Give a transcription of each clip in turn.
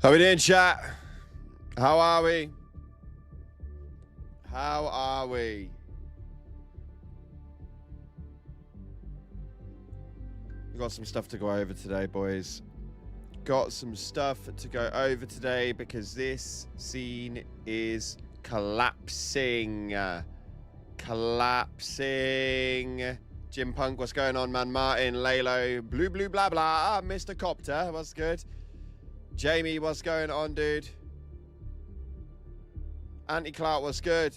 How we doing, chat? How are we? How are we? We've got some stuff to go over today, boys. Got some stuff to go over today because this scene is collapsing. Collapsing. Jim Punk, what's going on, man? Martin, Lalo, blue, blah, blah. Mr. Copter, what's good? Jamie, what's going on, dude? Anti-Clout, what's good?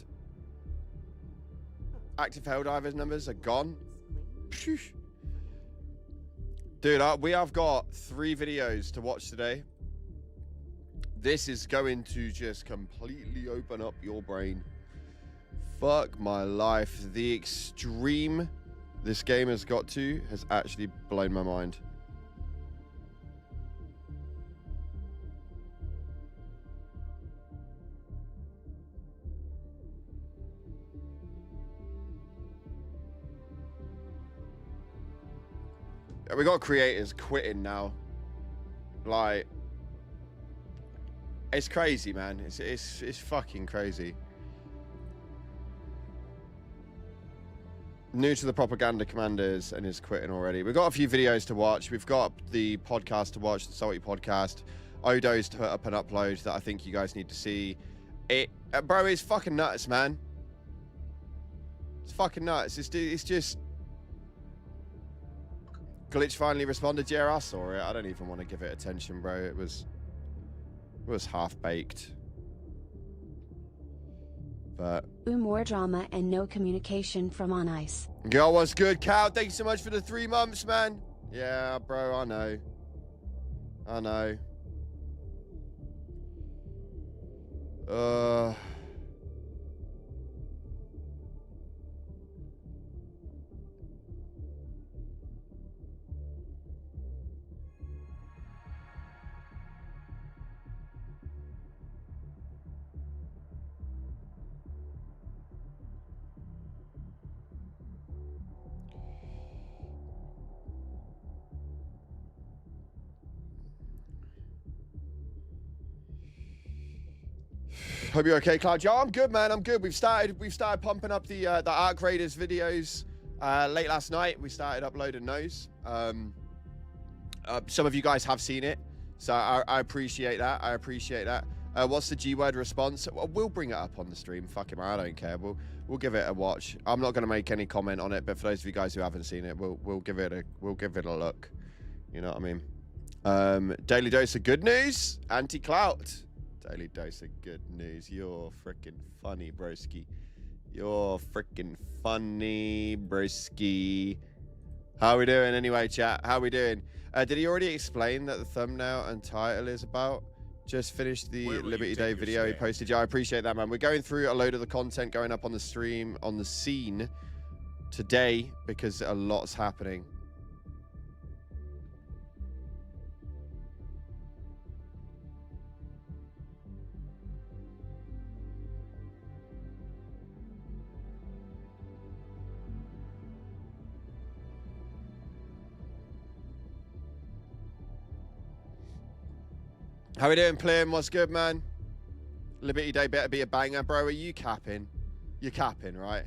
Active Helldivers numbers are gone. Dude, we have got 3 videos to watch today. This is going to just completely open up your brain. Fuck my life. The extreme this game has got to has actually blown my mind. We got creators quitting now. Like, it's crazy, man. It's fucking crazy. New to the propaganda commanders and is quitting already. We've got a few videos to watch. We've got the podcast to watch, the Salty podcast. Odo's to put up and upload that I think you guys need to see. It, bro, it's fucking nuts, man. It's fucking nuts. It's just. Glitch finally responded. Yeah, I saw it. I don't even want to give it attention, bro. It was half-baked. But More drama and no communication from On Ice. Yo, what's good, Cal? Thank you so much for the 3 months, man. Yeah, bro, I know. I know. Hope you're okay, Cloud. Yo, I'm good, man. I'm good. We've started pumping up the Arc Raiders videos late last night. We started uploading those. Some of you guys have seen it, so I appreciate that. I appreciate that. What's the G-word response? Well, we'll bring it up on the stream. Fuck it, man. I don't care. We'll give it a watch. I'm not gonna make any comment on it, but for those of you guys who haven't seen it, we'll give it a look. You know what I mean? Daily dose of good news. Anti-Clout. Daily dose of good news. You're freaking funny, broski. You're freaking funny, broski. How we doing anyway, chat? How we doing? Did he already explain that the thumbnail and title is about? Just finished the Liberty Day video he posted. Yeah, I appreciate that, man. We're going through a load of the content going up on the stream, on the scene today, because a lot's happening. How we doing, Plim? What's good, man? Liberty Day better be a banger, bro. Are you capping? You're capping, right?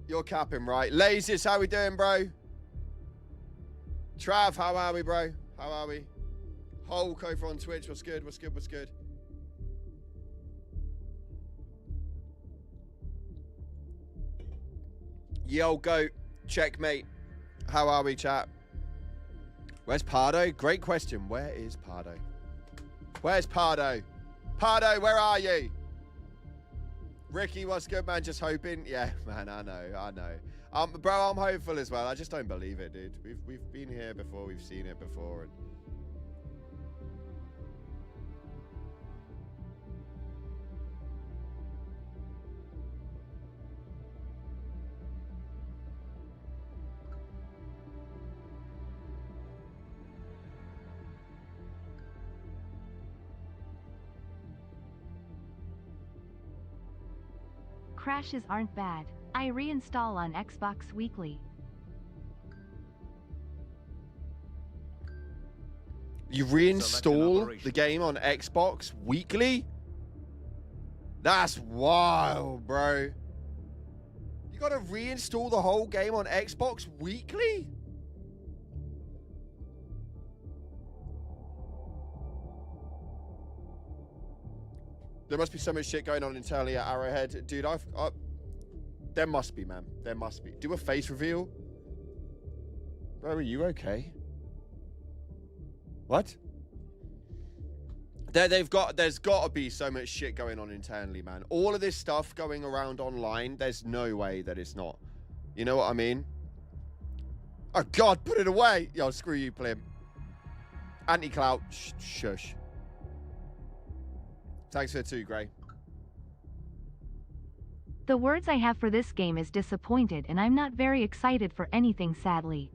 You're capping, right? Lasers, how we doing, bro? Trav, how are we, bro? How are we? Hulk over on Twitch, what's good? What's good? What's good? Yo, goat. Checkmate. How are we, chat? Where's Pardo? Great question. Where is Pardo? Where's Pardo? Pardo, where are you? Ricky, what's good, man? Just hoping. Yeah, man, I know. Bro, I'm hopeful as well. I just don't believe it, dude. We've been here before. We've seen it before. And Crashes aren't bad. I reinstall on Xbox weekly. You reinstall the game on Xbox weekly? That's wild, bro. You gotta reinstall the whole game on Xbox weekly? There must be so much shit going on internally at Arrowhead. Dude, there must be, man. There must be. Do a face reveal. Bro, are you okay? What? There's got to be so much shit going on internally, man. All of this stuff going around online, there's no way that it's not. You know what I mean? Oh, God, put it away. Yo, screw you, Plim. Anti-clout. Shush. Thanks for the 2, Gray. The words I have for this game is disappointed, and I'm not very excited for anything, sadly.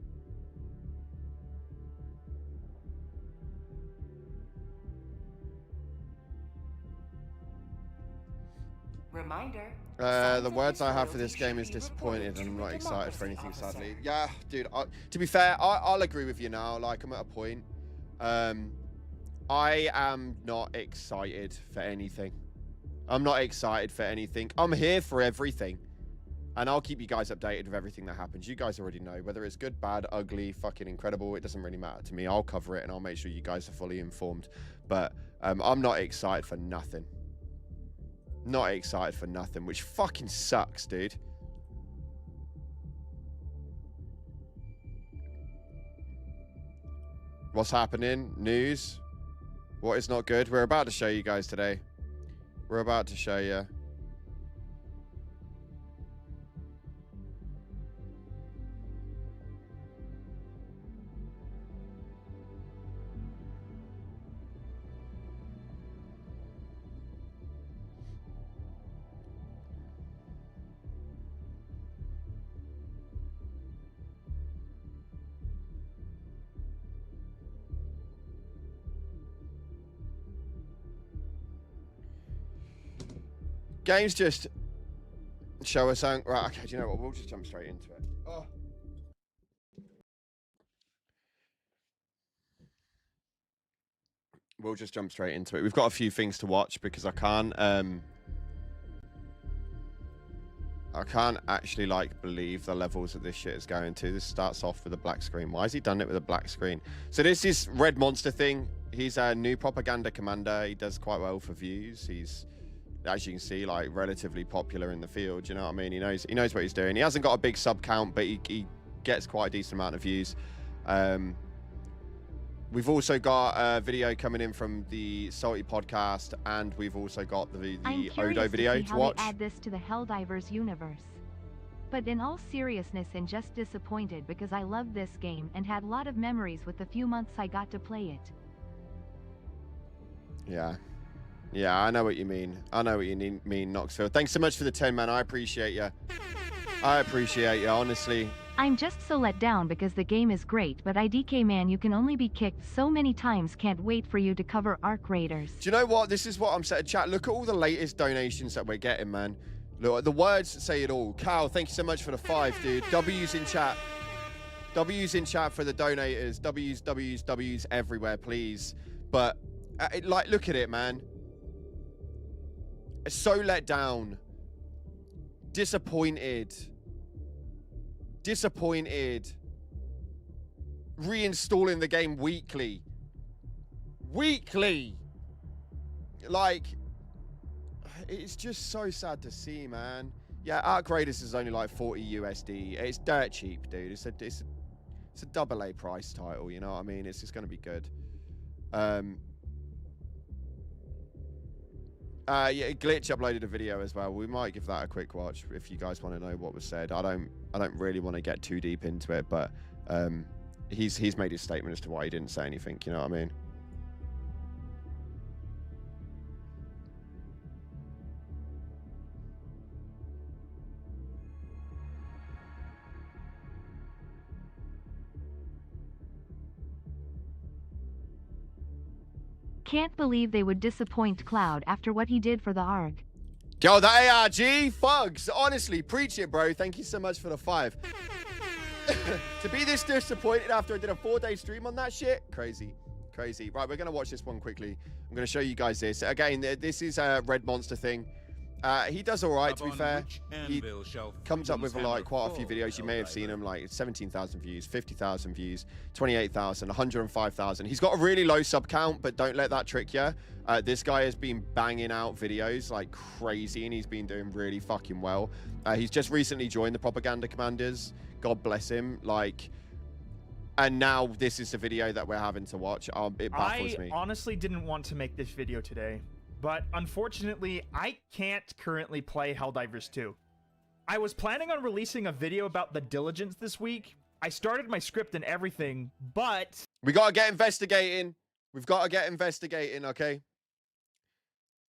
Reminder. The words I have for this game is disappointed, and I'm not excited for anything, sadly. Yeah, dude, to be fair, I'll agree with you now. Like, I'm at a point. I am not excited for anything. I'm not excited for anything. I'm here for everything. And I'll keep you guys updated with everything that happens. You guys already know. Whether it's good, bad, ugly, fucking incredible, it doesn't really matter to me. I'll cover it, and I'll make sure you guys are fully informed. But I'm not excited for nothing. Not excited for nothing, which fucking sucks, dude. What's happening? News? What is not good? We're about to show you guys today. We're about to show you. Games just show us something. Right, okay, do you know what? We'll just jump straight into it. Oh. We'll just jump straight into it. We've got a few things to watch because I can't actually, like, believe the levels that this shit is going to. This starts off with a black screen. Why has he done it with a black screen? So this is Red Monster thing. He's a new propaganda commander. He does quite well for views. He's, as you can see, like, relatively popular in the field. You know what I mean? He knows what he's doing. He hasn't got a big sub count, but he gets quite a decent amount of views. We've also got a video coming in from the Salty podcast, and we've also got the Odo video to watch. They add this to the Helldivers universe. But in all seriousness, and just disappointed because I loved this game and had a lot of memories with the few months I got to play it. Yeah, I know what you mean. I know what you mean, Knoxville. Thanks so much for the 10, man. I appreciate you. I appreciate you, honestly. I'm just so let down because the game is great, but IDK, man, you can only be kicked so many times. Can't wait for you to cover Arc Raiders. Do you know what? This is what I'm saying. Chat, look at all the latest donations that we're getting, man. Look, the words say it all. Cal, thank you so much for the 5, dude. W's in chat. W's in chat for the donators. W's everywhere, please. But, like, look at it, man. So let down. Disappointed. Reinstalling the game weekly. Like, it's just so sad to see, man. Yeah, Arc Raiders is only like 40 USD. It's dirt cheap, dude. It's a double A price title, you know what I mean? It's just going to be good. Yeah, Glitch uploaded a video as well. We might give that a quick watch if you guys want to know what was said. I don't really want to get too deep into it, but he's made his statement as to why he didn't say anything, you know what I mean? Can't believe they would disappoint Cloud after what he did for the ARG. Yo, the ARG, Fugs, honestly, preach it, bro. Thank you so much for the 5. To be this disappointed after I did a 4-day stream on that shit, crazy. Crazy. Right, we're going to watch this one quickly. I'm going to show you guys this. Again, this is a Red Monster thing. He does all right, to be fair. He comes up with like quite a few videos. You may have seen him, like 17,000 views, 50,000 views, 28,000, 105,000. He's got a really low sub count, but don't let that trick you. This guy has been banging out videos like crazy, and he's been doing really fucking well. He's just recently joined the Propaganda Commanders. God bless him. Like, and now this is the video that we're having to watch. It baffles me. I honestly didn't want to make this video today, but unfortunately, I can't currently play Helldivers 2. I was planning on releasing a video about the Diligence this week. I started my script and everything, but... We gotta get investigating. We've got to get investigating, okay?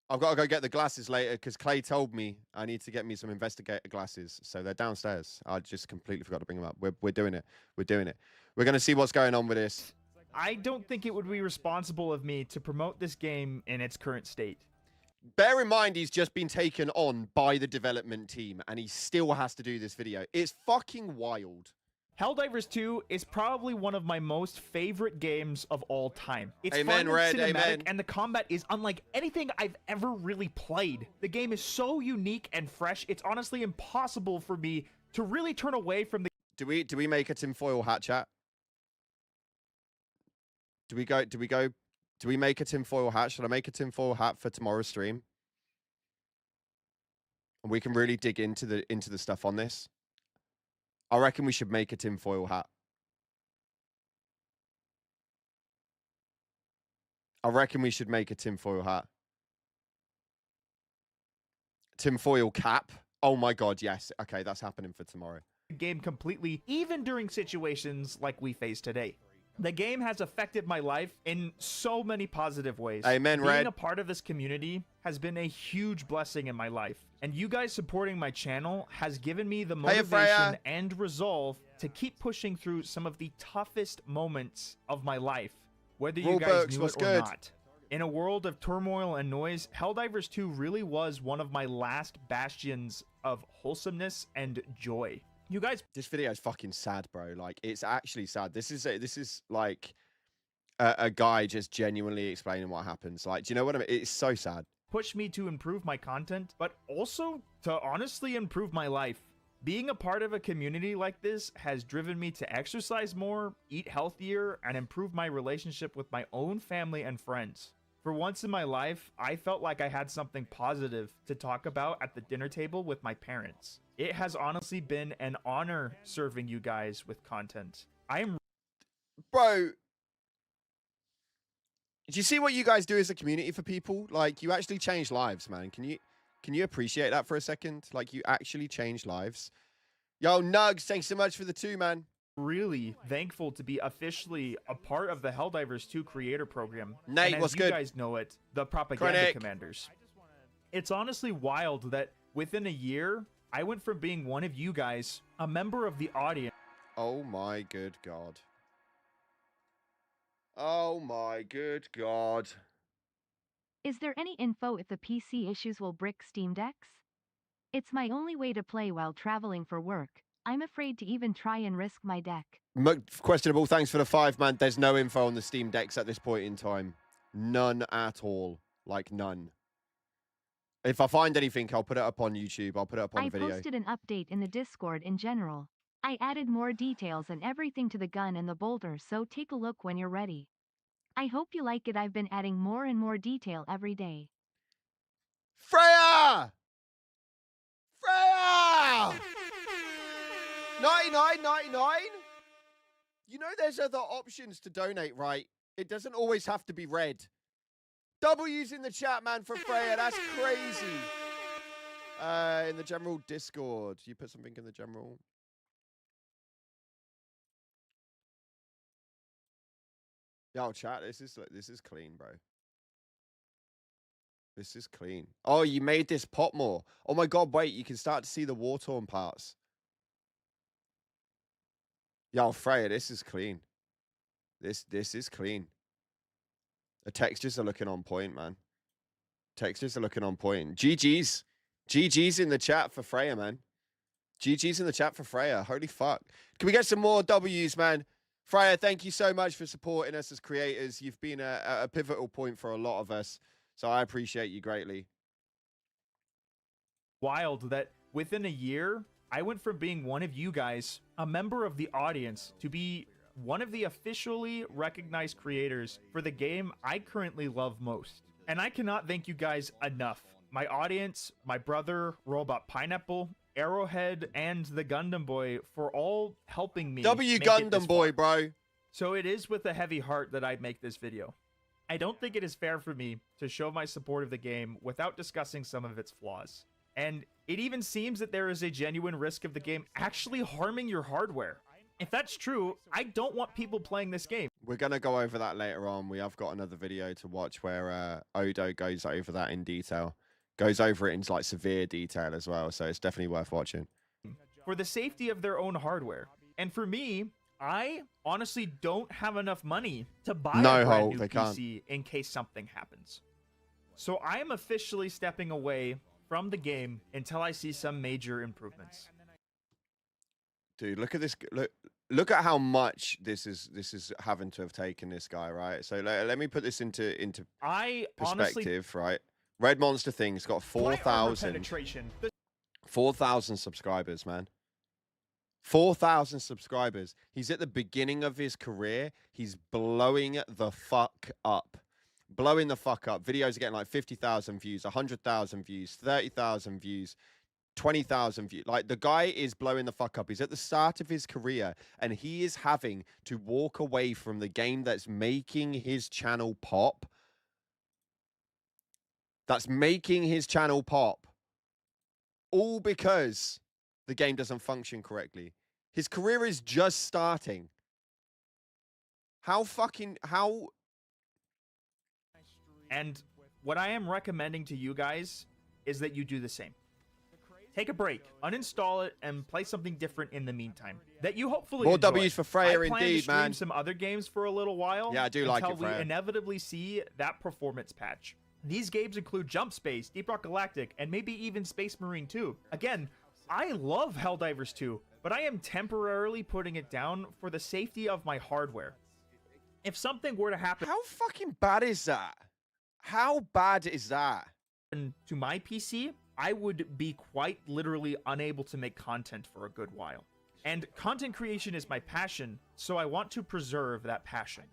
I've got to go get the glasses later because Clay told me I need to get me some investigator glasses. So they're downstairs. I just completely forgot to bring them up. We're doing it. We're doing it. We're going to see what's going on with this. I don't think it would be responsible of me to promote this game in its current state. Bear in mind, he's just been taken on by the development team and he still has to do this video. It's fucking wild. Helldivers 2 is probably one of my most favorite games of all time. It's Amen, fun Red, and cinematic, amen. and the combat is unlike anything I've ever really played. The game is so unique and fresh, it's honestly impossible for me to really turn away from the... Do we make a tinfoil hat, chat? Do we make a tinfoil hat? Should I make a tinfoil hat for tomorrow's stream? And we can really dig into the stuff on this. I reckon we should make a tinfoil hat. I reckon we should make a tinfoil hat. Tinfoil cap. Oh my god, yes. Okay, that's happening for tomorrow. game completely, even during situations like we face today. The game has affected my life in so many positive ways. Amen, Being Red. a part of this community has been a huge blessing in my life. And you guys supporting my channel has given me the motivation and resolve to keep pushing through some of the toughest moments of my life, whether you guys knew it or not. In a world of turmoil and noise, Helldivers 2 really was one of my last bastions of wholesomeness and joy. You guys, this video is fucking sad, bro. Like, it's actually sad. This is like a guy just genuinely explaining what happens. Like, do you know what I mean? It's so sad. Push me to improve my content, but also to honestly improve my life. Being a part of a community like this has driven me to exercise more, eat healthier, and improve my relationship with my own family and friends. For once in my life, I felt like I had something positive to talk about at the dinner table with my parents. It has honestly been an honor serving you guys with content. Bro, do you see what you guys do as a community for people? Like, you actually change lives, man. Can you appreciate that for a second? Like, you actually change lives. Yo, Nugs, thanks so much for the 2, man. Really thankful to be officially a part of the Helldivers 2 creator program. Nate, and what's as good? You guys know it, the Propaganda Commanders. It's honestly wild that within a year, I went from being one of you guys, a member of the audience. Oh my good God. Oh my good God. Is there any info if the PC issues will brick Steam Decks? It's my only way to play while traveling for work. I'm afraid to even try and risk my deck. Questionable, thanks for the 5, man. There's no info on the Steam Decks at this point in time. None at all. Like, none. If I find anything, I'll put it up on YouTube. I'll put it up on the video. I posted an update in the Discord in general. I added more details and everything to the gun and the bolter, so take a look when you're ready. I hope you like it. I've been adding more and more detail every day. Freya! Freya! 99.99? You know there's other options to donate, right? It doesn't always have to be red. W's in the chat, man, for Freya. That's crazy. In the general Discord. You put something in the general. Yo, chat, this is clean, bro. This is clean. Oh, you made this pop more. Oh my God, wait, you can start to see the war-torn parts. Yo, Freya, this is clean. This is clean. The textures are looking on point, man. Textures are looking on point. GG's. GG's in the chat for Freya, man. GG's in the chat for Freya. Holy fuck. Can we get some more W's, man? Freya, thank you so much for supporting us as creators. You've been a pivotal point for a lot of us, so I appreciate you greatly. Wild that within a year, I went from being one of you guys, a member of the audience, to be one of the officially recognized creators for the game I currently love most. And I cannot thank you guys enough. My audience, my brother, Robot Pineapple, Arrowhead, and the Gundam Boy for all helping me. W make it this Gundam Boy, far. bro. So it is with a heavy heart that I make this video. I don't think it is fair for me to show my support of the game without discussing some of its flaws. And it even seems that there is a genuine risk of the game actually harming your hardware. If that's true, I don't want people playing this game. We're going to go over that later on. We have got another video to watch where Odo goes over that in detail. Goes over it in like severe detail as well. So it's definitely worth watching. For the safety of their own hardware. And for me, I honestly don't have enough money to buy a brand new PC in case something happens. So I am officially stepping away from the game until I see some major improvements. Dude, look at this. Look at how much this is having to have taken this guy, right? So let me put this into perspective, right? Red Monster Thing's got 4,000 subscribers, man. 4,000 subscribers. He's at the beginning of his career. He's blowing the fuck up. Blowing the fuck up. Videos are getting like 50,000 views, 100,000 views, 30,000 views, 20,000 views. Like, the guy is blowing the fuck up. He's at the start of his career, and he is having to walk away from the game that's making his channel pop. That's making his channel pop. All because the game doesn't function correctly. His career is just starting. How... And what I am recommending to you guys is that you do the same. Take a break, uninstall it, and play something different in the meantime. That you hopefully More enjoy. W's for Freya, I plan indeed, to stream man. some other games for a little while. Yeah, I do like it, until we Freya. inevitably see that performance patch. These games include Jump Space, Deep Rock Galactic, and maybe even Space Marine 2. Again, I love Helldivers 2, but I am temporarily putting it down for the safety of my hardware. If something were to happen... How fucking bad is that? How bad is that? To my PC, I would be quite literally unable to make content for a good while. And content creation is my passion, so I want to preserve that passion.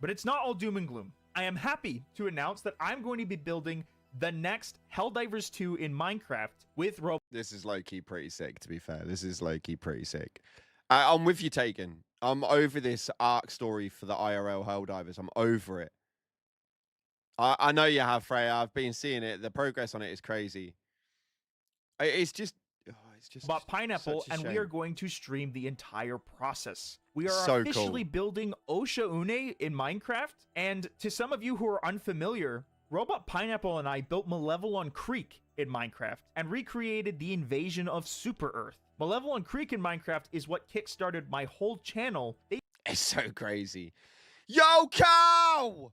But it's not all doom and gloom. I am happy to announce that I'm going to be building the next Helldivers 2 in Minecraft with robots. This is low-key pretty sick, to be fair. This is low-key pretty sick. I'm with you, Taken. I'm over this arc story for the IRL Helldivers. I'm over it. I know you have, Freya. I've been seeing it. The progress on it is crazy. It's just... But Pineapple, and we are going to stream the entire process. We are officially building Osha Une in Minecraft, and to some of you who are unfamiliar, Robot Pineapple and I built Malevolon Creek in Minecraft and recreated the invasion of Super Earth. Malevolon Creek in Minecraft is what kickstarted my whole channel. It's so crazy. Yo, cow!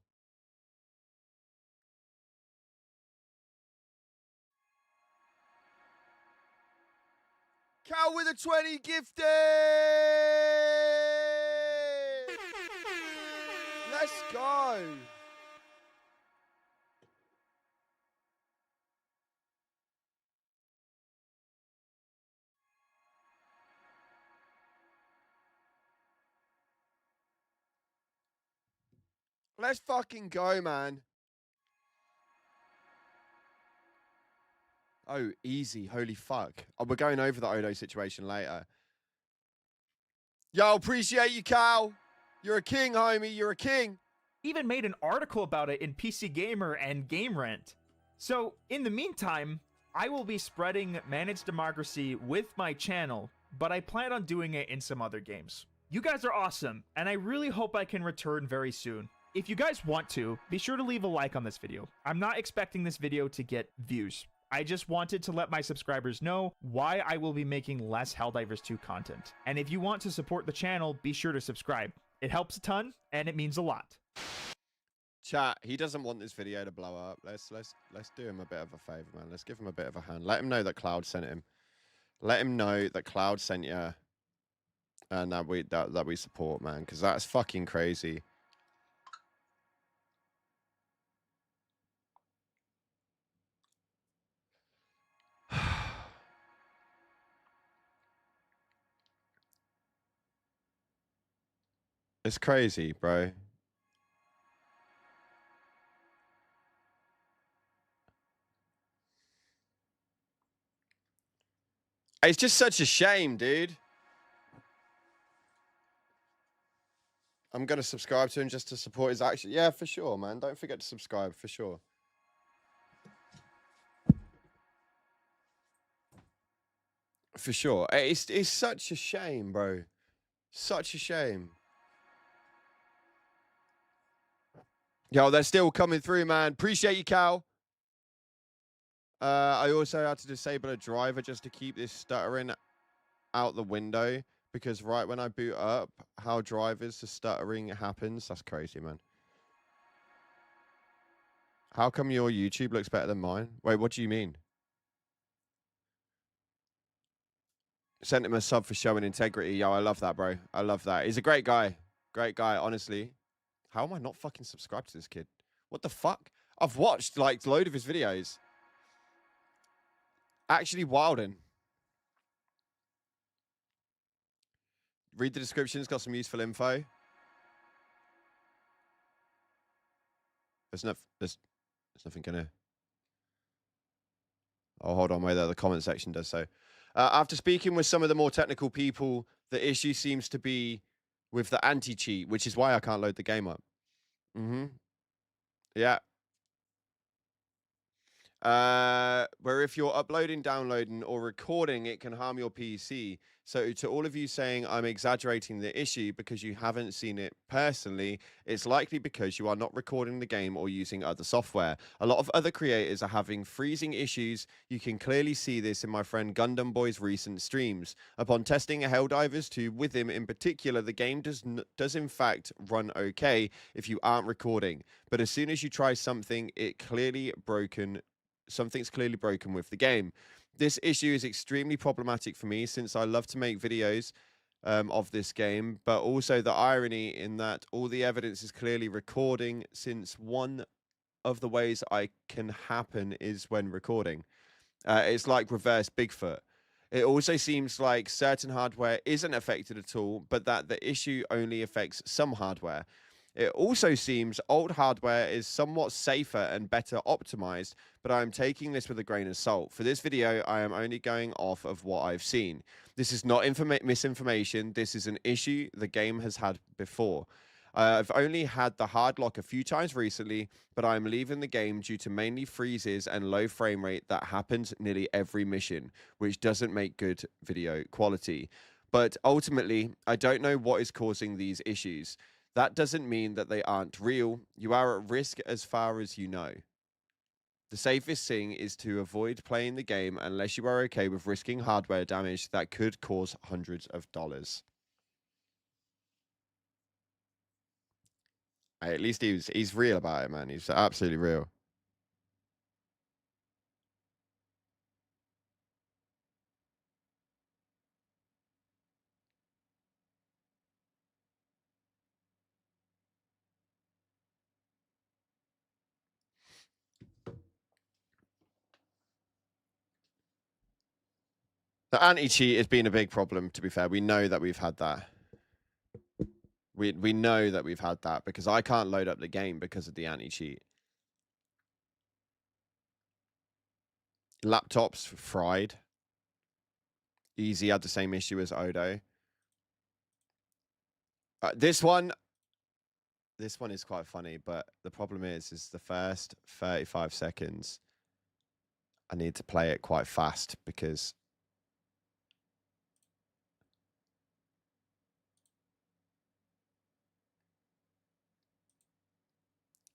Cow with a 20 gifted! Let's go! Let's fucking go, man. Oh, easy. Holy fuck. Oh, we're going over the Odo situation later. Yo, appreciate you, Cal. You're a king, homie. You're a king. Even made an article about it in PC Gamer and Game Rant. So, in the meantime, I will be spreading managed democracy with my channel, but I plan on doing it in some other games. You guys are awesome, and I really hope I can return very soon. If you guys want to, be sure to leave a like on this video. I'm not expecting this video to get views. I just wanted to let my subscribers know why I will be making less Helldivers 2 content. And if you want to support the channel, be sure to subscribe. It helps a ton, and it means a lot. Chat, he doesn't want this video to blow up. Let's do him a bit of a favor, man. Let's give him a bit of a hand. Let him know that Cloud sent him. Let him know that Cloud sent you. and that we support, man, because that's fucking crazy. It's crazy, bro. It's just such a shame, dude. I'm going to subscribe to him just to support his action. Yeah, for sure, man. Don't forget to subscribe, for sure. For sure. It's such a shame, bro. Such a shame. Yo, they're still coming through, man. Appreciate you, Cal. I also had to disable a driver just to keep this stuttering out the window, because right when I boot up, how drivers to stuttering happens. That's crazy, man. How come your YouTube looks better than mine? Wait, what do you mean? Sent him a sub for showing integrity. Yo, I love that, bro. I love that. He's a great guy. Great guy, honestly. How am I not fucking subscribed to this kid? What the fuck? I've watched, like, a load of his videos. Actually wildin'. Read the description. It's got some useful info. There's nothing gonna... Oh, hold on. Wait there. The comment section does so. After speaking with some of the more technical people, the issue seems to be with the anti-cheat, which is why I can't load the game up. Yeah. Where if you're uploading, downloading, or recording, it can harm your PC. So to all of you saying I'm exaggerating the issue because you haven't seen it personally, it's likely because you are not recording the game or using other software. A lot of other creators are having freezing issues. You can clearly see this in my friend Gundam Boy's recent streams. Upon testing Helldivers 2 with him in particular, the game does in fact run okay if you aren't recording. But as soon as you try something, something's clearly broken with the game. This issue is extremely problematic for me since I love to make videos of this game, but also the irony in that all the evidence is clearly recording, since one of the ways I can happen is when recording. It's like reverse Bigfoot. It also seems like certain hardware isn't affected at all, but that the issue only affects some hardware. It also seems old hardware is somewhat safer and better optimized, but I am taking this with a grain of salt. For this video, I am only going off of what I've seen. This is not misinformation. This is an issue the game has had before. I've only had the hard lock a few times recently, but I'm leaving the game due to mainly freezes and low frame rate that happens nearly every mission, which doesn't make good video quality. But ultimately, I don't know what is causing these issues. That doesn't mean that they aren't real. You are at risk as far as you know. The safest thing is to avoid playing the game unless you are okay with risking hardware damage that could cause hundreds of dollars. Hey, at least he's real about it, man. He's absolutely real. The anti-cheat has been a big problem, to be fair. We know that we've had that. We know that we've had that because I can't load up the game because of the anti-cheat. Laptops fried. Easy had the same issue as Odo. This one is quite funny, but the problem is the first 35 seconds, I need to play it quite fast because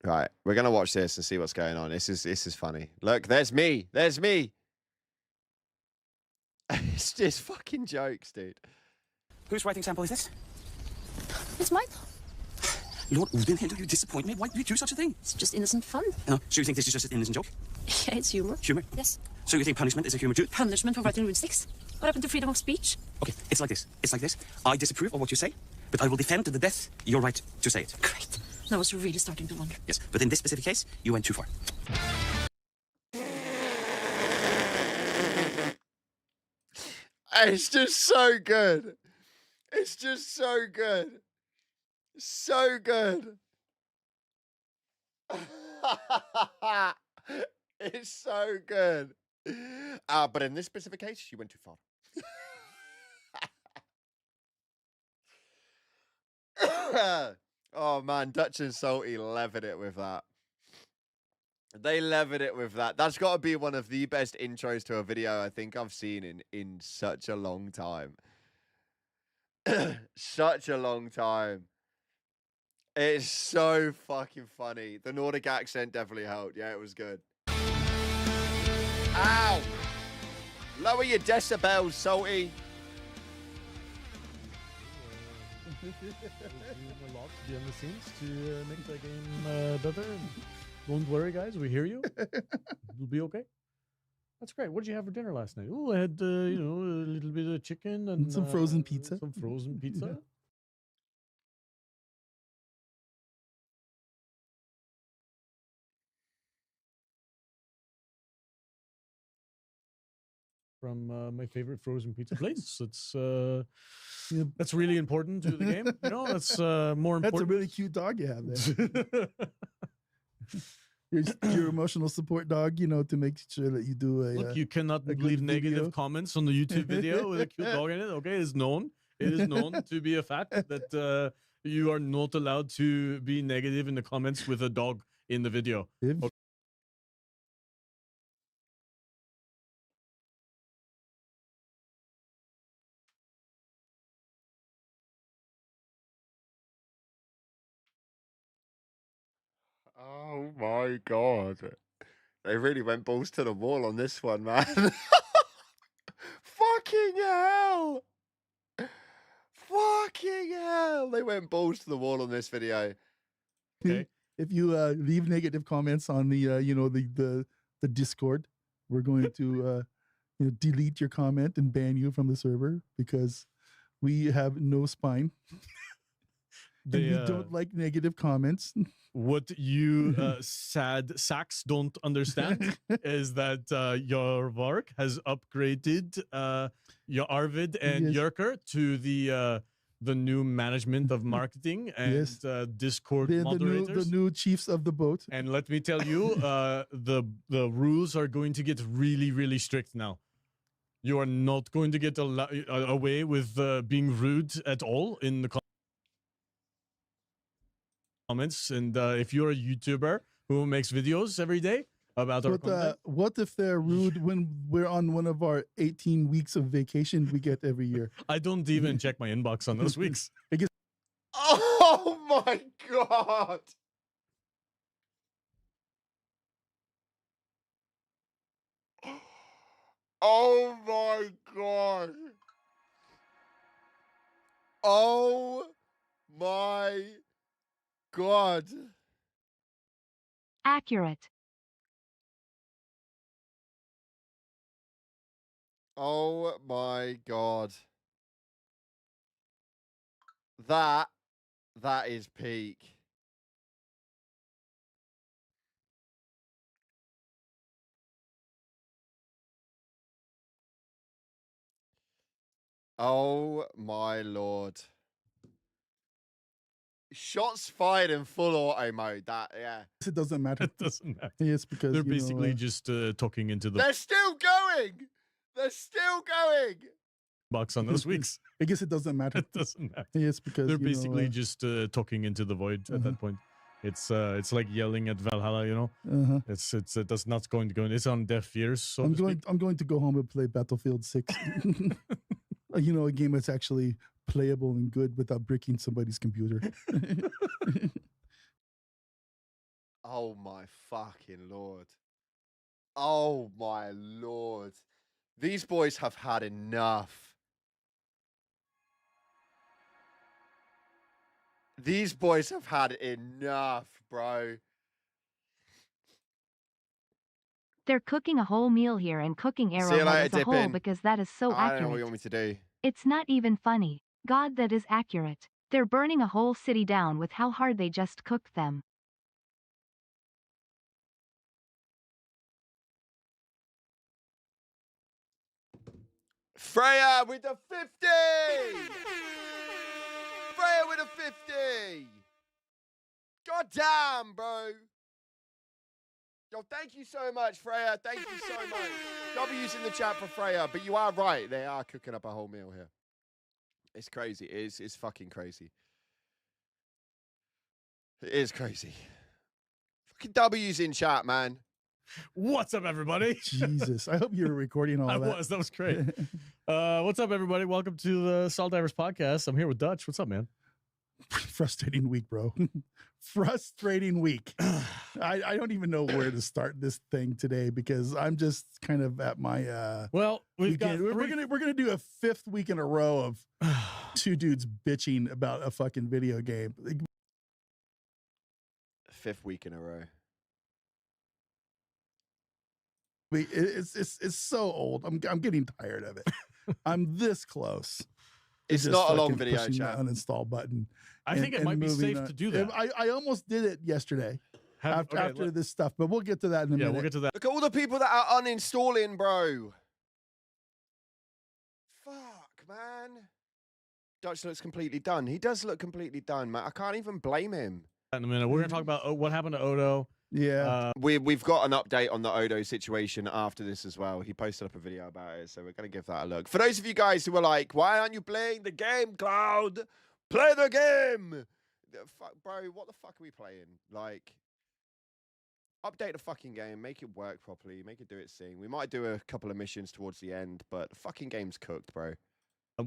right, we're gonna watch this and see what's going on. This is funny. Look, there's me. There's me. It's just fucking jokes, dude. Whose writing sample is this? It's mine. Lord Udenhill, you disappoint me. Why do you do such a thing? It's just innocent fun. So you think this is just an innocent joke? Yeah, it's humor. Humor? Yes. So you think punishment is a human truth? Punishment for writing rune sticks? What happened to freedom of speech? Okay, it's like this. It's like this. I disapprove of what you say, but I will defend to the death your right to say it. Great. Now I was really starting to wonder. Yes, but in this specific case, you went too far. It's just so good. It's just so good. So good. It's so good. But in this specific case, you went too far. Oh man, Dutch and Salty levered it with that. They levered it with that. That's got to be one of the best intros to a video I think I've seen in such a long time. Such a long time. It's so fucking funny. The Nordic accent definitely helped. Yeah, it was good. Ow! Lower your decibels, Salty. We're doing a lot behind the scenes to make the game better. Don't worry, guys. We hear you. It'll be okay. That's great. What did you have for dinner last night? Oh, I had you know, a little bit of chicken and some frozen pizza. Some frozen pizza. Yeah. From my favorite frozen pizza place. It's that's really important to the game. You know, that's more important. That's a really cute dog you have there. your emotional support dog, you know, to make sure that you do a. Look, you cannot a good leave negative video. comments on the YouTube video with a cute dog in it. Okay, it's known. It is known to be a fact that you are not allowed to be negative in the comments with a dog in the video. If- Oh my god. They really went balls to the wall on this one, man. Fucking hell. Fucking hell. They went balls to the wall on this video. Okay. If you leave negative comments on the you know, the Discord, we're going to you know, delete your comment and ban you from the server because we have no spine. And we don't like negative comments. What you sad sacks don't understand is that your work has upgraded your Arvid and Yes. Yerker to the new management of marketing and Yes. Discord They're moderators. the new chiefs of the boat. And let me tell you, the rules are going to get really, really strict now. You are not going to get away with being rude at all in the comments. And if you're a YouTuber who makes videos every day about our content, What if they're rude when we're on one of our 18 weeks of vacation we get every year? I don't even check my inbox on those weeks. Oh my god. Oh my god. Oh my god. Accurate. Oh my god. That is peak. Oh my lord. Shots fired in full auto mode. That, yeah. It doesn't matter. It doesn't matter. Yes, because They're you know, basically just talking into the They're still going. They're still going. box on those weeks. I guess it doesn't matter. It doesn't matter. Yes, because They're you know, basically just talking into the void at that point. It's like yelling at Valhalla, you know. uh-huh. It's that's not going to go in. It's on deaf ears. So I'm to speak. going to go home and play Battlefield 6. You know, a game that's actually playable and good without breaking somebody's computer. Oh my fucking lord. Oh my lord. These boys have had enough. These boys have had enough, bro. They're cooking a whole meal here and cooking See you Arrowhead later, as a whole Dippin'. because that is so I don't know what you accurate. want me to do. It's not even funny. God, that is accurate. They're burning a whole city down with how hard they just cooked them. Freya with the 50! Freya with a 50! God damn, bro. Yo, thank you so much, Freya. Thank you so much. W's in the chat for Freya, but you are right. They are cooking up a whole meal here. It's crazy. It's fucking crazy. It is crazy. Fucking W's in chat, man. What's up, everybody? Jesus, I hope you were recording all that. That was great. What's up, everybody? Welcome to the Helldivers podcast. I'm here with Dutch. What's up, man? Frustrating week, bro. Frustrating week. I don't even know where to start this thing today because I'm just kind of at my well, we're gonna do a 5th week in a row of two dudes bitching about a fucking video game. 5th week in a row. It's so old. I'm getting tired of it. I'm this close. It's just not a long fucking video, pushing chat. the uninstall button. I think it might be moving safe on. to do that. I almost did it yesterday after this stuff, but we'll get to that in a minute. We'll get to that. Look at all the people that are uninstalling, bro. Fuck, man. Dutch looks completely done. He does look completely done, man. I can't even blame him. In a minute, we're gonna talk about what happened to Odo. Yeah, we've got an update on the Odo situation after this as well. He posted up a video about it, so we're gonna give that a look. For those of you guys who are like, "Why aren't you playing the game, Cloud? Play the game!" Fuck, bro, what the fuck are we playing? Like, update the fucking game, make it work properly, make it do its thing. We might do a couple of missions towards the end, but the fucking game's cooked, bro.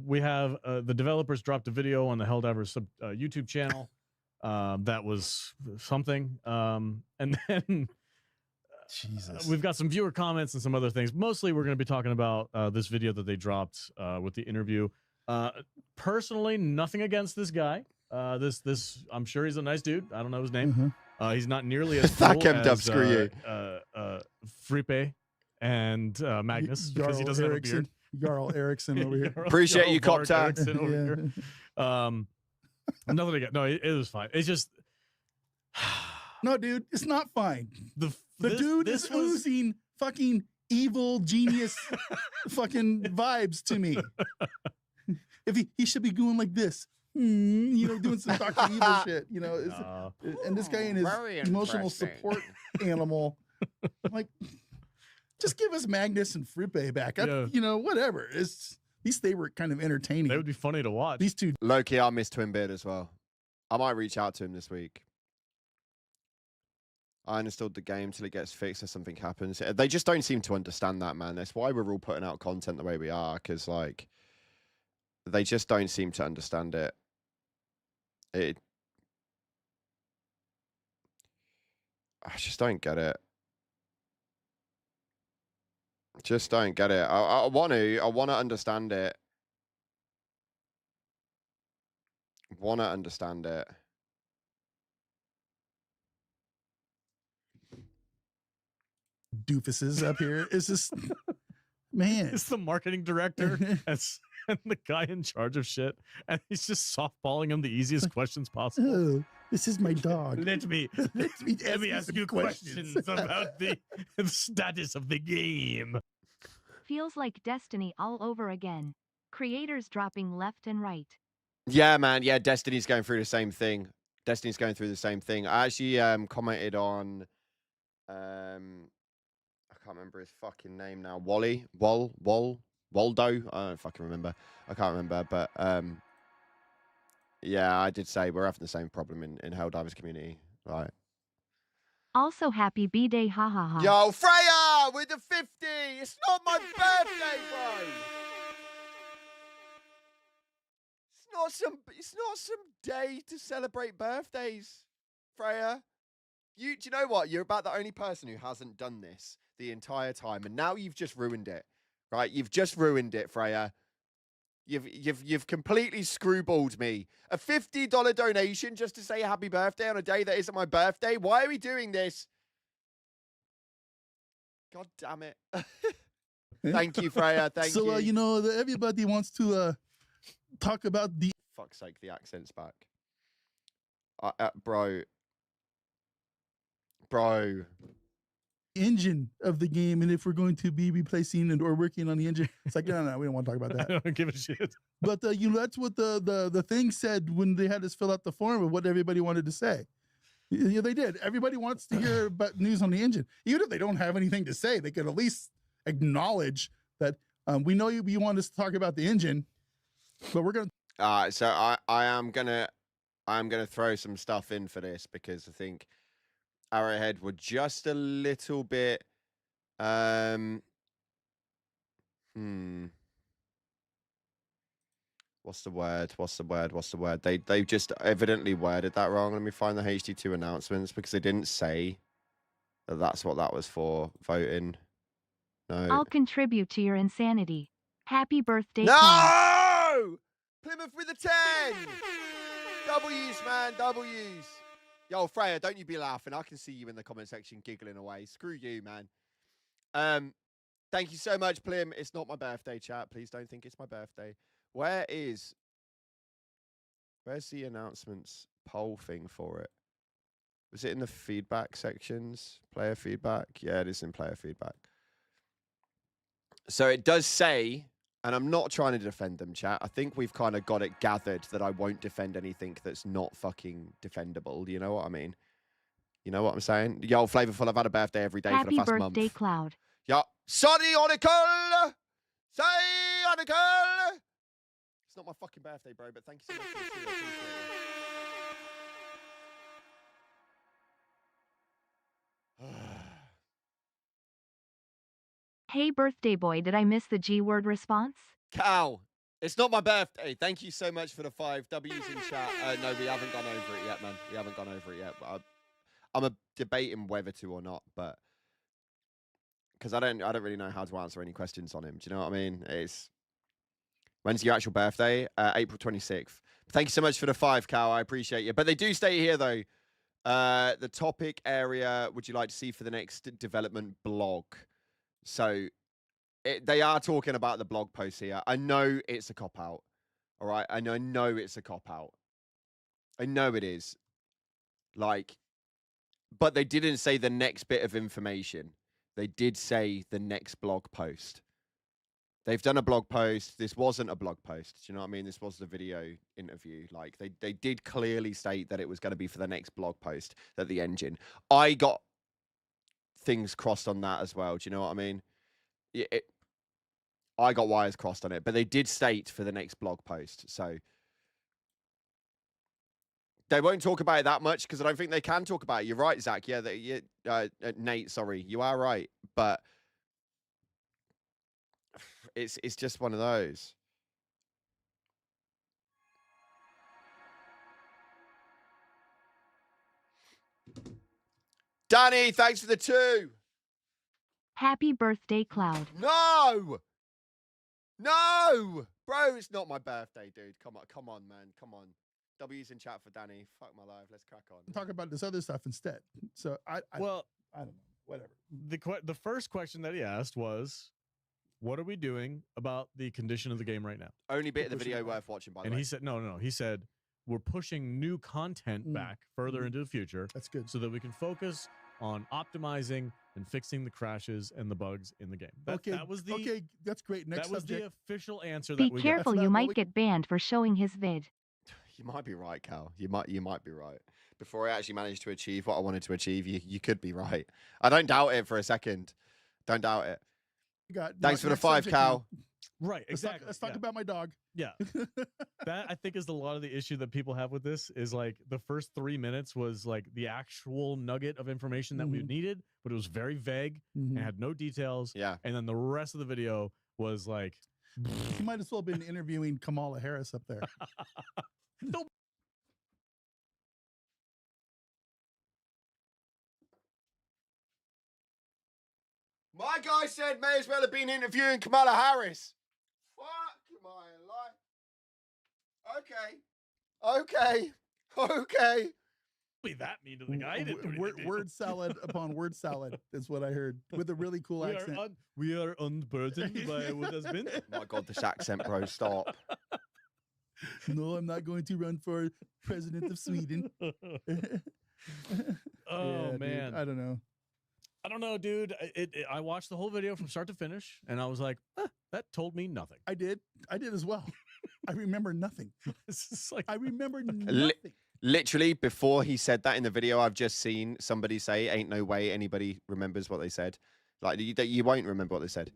We have the developers dropped a video on the Helldivers YouTube channel. That was something. And then Jesus, we've got some viewer comments and some other things. Mostly, we're going to be talking about this video that they dropped with the interview. Personally, nothing against this guy. This I'm sure he's a nice dude. I don't know his name. He's not nearly as cool as Frippe and Magnus because he doesn't have a beard. Jarl Erickson over here. Appreciate you, Cop Tag. Nothing again. No, it was fine. It's just no, dude. It's not fine. The dude is was oozing fucking evil genius fucking vibes to me. If he should be going like this, doing some Dr. Evil shit, and this guy and his emotional support animal, like, just give us Magnus and Frippe back. Whatever. At least they were kind of entertaining. They would be funny to watch. These two. Loki, I miss Twinbeard as well. I might reach out to him this week. I installed the game till it gets fixed or something happens. They just don't seem to understand that, man. That's why we're all putting out content the way we are, because, like, they just don't seem to understand it. I just don't get it. Just don't get it. I want to understand it. Want to understand it. Doofuses up here. It's just, man. It's the marketing director and the guy in charge of shit, and he's just softballing him the easiest questions possible. Oh, this is my dog. Let me ask you questions about the status of the game. Feels like Destiny all over again. Creators dropping left and right. Yeah, man. Yeah, Destiny's going through the same thing. I actually commented on I can't remember his fucking name now. Waldo. I don't fucking remember. I can't remember, but yeah, I did say we're having the same problem in Helldivers community, right? Also, happy B-Day, ha ha ha. Yo, Freya with the 50. It's not my birthday, bro. It's not some day to celebrate birthdays, Freya. Do you know what? You're about the only person who hasn't done this the entire time, and now you've just ruined it. Right? You've just ruined it, Freya. You've completely screwballed me. A $50 donation just to say happy birthday on a day that isn't my birthday? Why are we doing this? God damn it. Thank you, Freya. Thank you. So, you know, everybody wants to talk about the Fuck's sake, the accent's back. Bro. engine of the game, and if we're going to be replacing and or working on the engine. It's like, no, we don't want to talk about that. I don't give a shit. But you know, that's what the thing said when they had us fill out the form of what everybody wanted to say. Yeah, they did. Everybody wants to hear about news on the engine. Even if they don't have anything to say, they could at least acknowledge that we know you want us to talk about the engine, but we're gonna. So I'm gonna throw some stuff in for this because I think Arrowhead were just a little bit What's the word? They just evidently worded that wrong. Let me find the HD2 announcements because they didn't say that that's what that was for. Voting. No. I'll contribute to your insanity. Happy birthday, Cloud. No! Plymouth with a 10! W's, man, W's. Yo, Freya, don't you be laughing. I can see you in the comment section giggling away. Screw you, man. Thank you so much, Plim. It's not my birthday, chat. Please don't think it's my birthday. Where's the announcements poll thing for it? Was it in the feedback sections? Player feedback? Yeah, it is in player feedback. So it does say, and I'm not trying to defend them, chat. I think we've kind of got it gathered that I won't defend anything that's not fucking defendable. You know what I mean? You know what I'm saying? Yo, Flavorful, I've had a birthday every day for the past month. Happy birthday, Cloud. Yo, Sonionical! Sonionical! It's not my fucking birthday, bro, but thank you so much for the stream. I appreciate it. Hey, birthday boy, did I miss the G-word response? Cal, it's not my birthday. Thank you so much for the 5 W's in chat. No, we haven't gone over it yet, man. We haven't gone over it yet. But I'm debating whether to or not, but because I don't really know how to answer any questions on him. Do you know what I mean? When's your actual birthday? April 26th. Thank you so much for the 5, Cal. I appreciate you. But they do stay here, though. The topic area would you like to see for the next development blog? So they are talking about the blog post here. I know it's a cop-out. All right? I know it's a cop-out. I know it is. Like, but they didn't say the next bit of information. They did say the next blog post. They've done a blog post. This wasn't a blog post. Do you know what I mean? This was the video interview. Like, they did clearly state that it was going to be for the next blog post, that the engine. I got things crossed on that as well. Do you know what I mean? I got wires crossed on it, but they did state for the next blog post. So they won't talk about it that much because I don't think they can talk about it. You're right, Zach. Yeah, Nate, sorry. You are right. But it's just one of those. Danny, thanks for the 2. Happy birthday, Cloud. No! No! Bro, it's not my birthday, dude. Come on, man. Come on. W's in chat for Danny. Fuck my life. Let's crack on. talk about this other stuff instead. So I don't know. Whatever. The first question that he asked was, what are we doing about the condition of the game right now? Only bit of the video worth watching, by the way. And he said, no. He said, we're pushing new content back further into the future. That's good. So that we can focus on optimizing and fixing the crashes and the bugs in the game. That was the that's great. Next that was subject. the official answer Be that we got. careful, you might get banned for showing his vid. You might be right, Cal. You might be right. Before I actually managed to achieve what I wanted to achieve, you could be right. I don't doubt it for a second. Don't doubt it. Thanks for the 5, Cal. Right, exactly. Let's talk about my dog. Yeah. That I think is a lot of the issue that people have with this is like the first 3 minutes was like the actual nugget of information that we needed, but it was very vague and had no details. Yeah. And then the rest of the video was like You might as well have been interviewing Kamala Harris up there. My guy said may as well have been interviewing Kamala Harris. Fuck my life. Okay. be that mean to the guy. He didn't do anything to you. Word salad upon word salad is what I heard with a really cool accent. We are unburdened by what has been. My God, this accent, bro, stop. No, I'm not going to run for president of Sweden. Oh, dude, man. I don't know. I don't know, dude. I watched the whole video from start to finish, and I was like, that told me nothing. I did as well. I remember nothing. It's just like, I remember nothing. Literally, before he said that in the video, I've just seen somebody say, ain't no way anybody remembers what they said. Like, you won't remember what they said.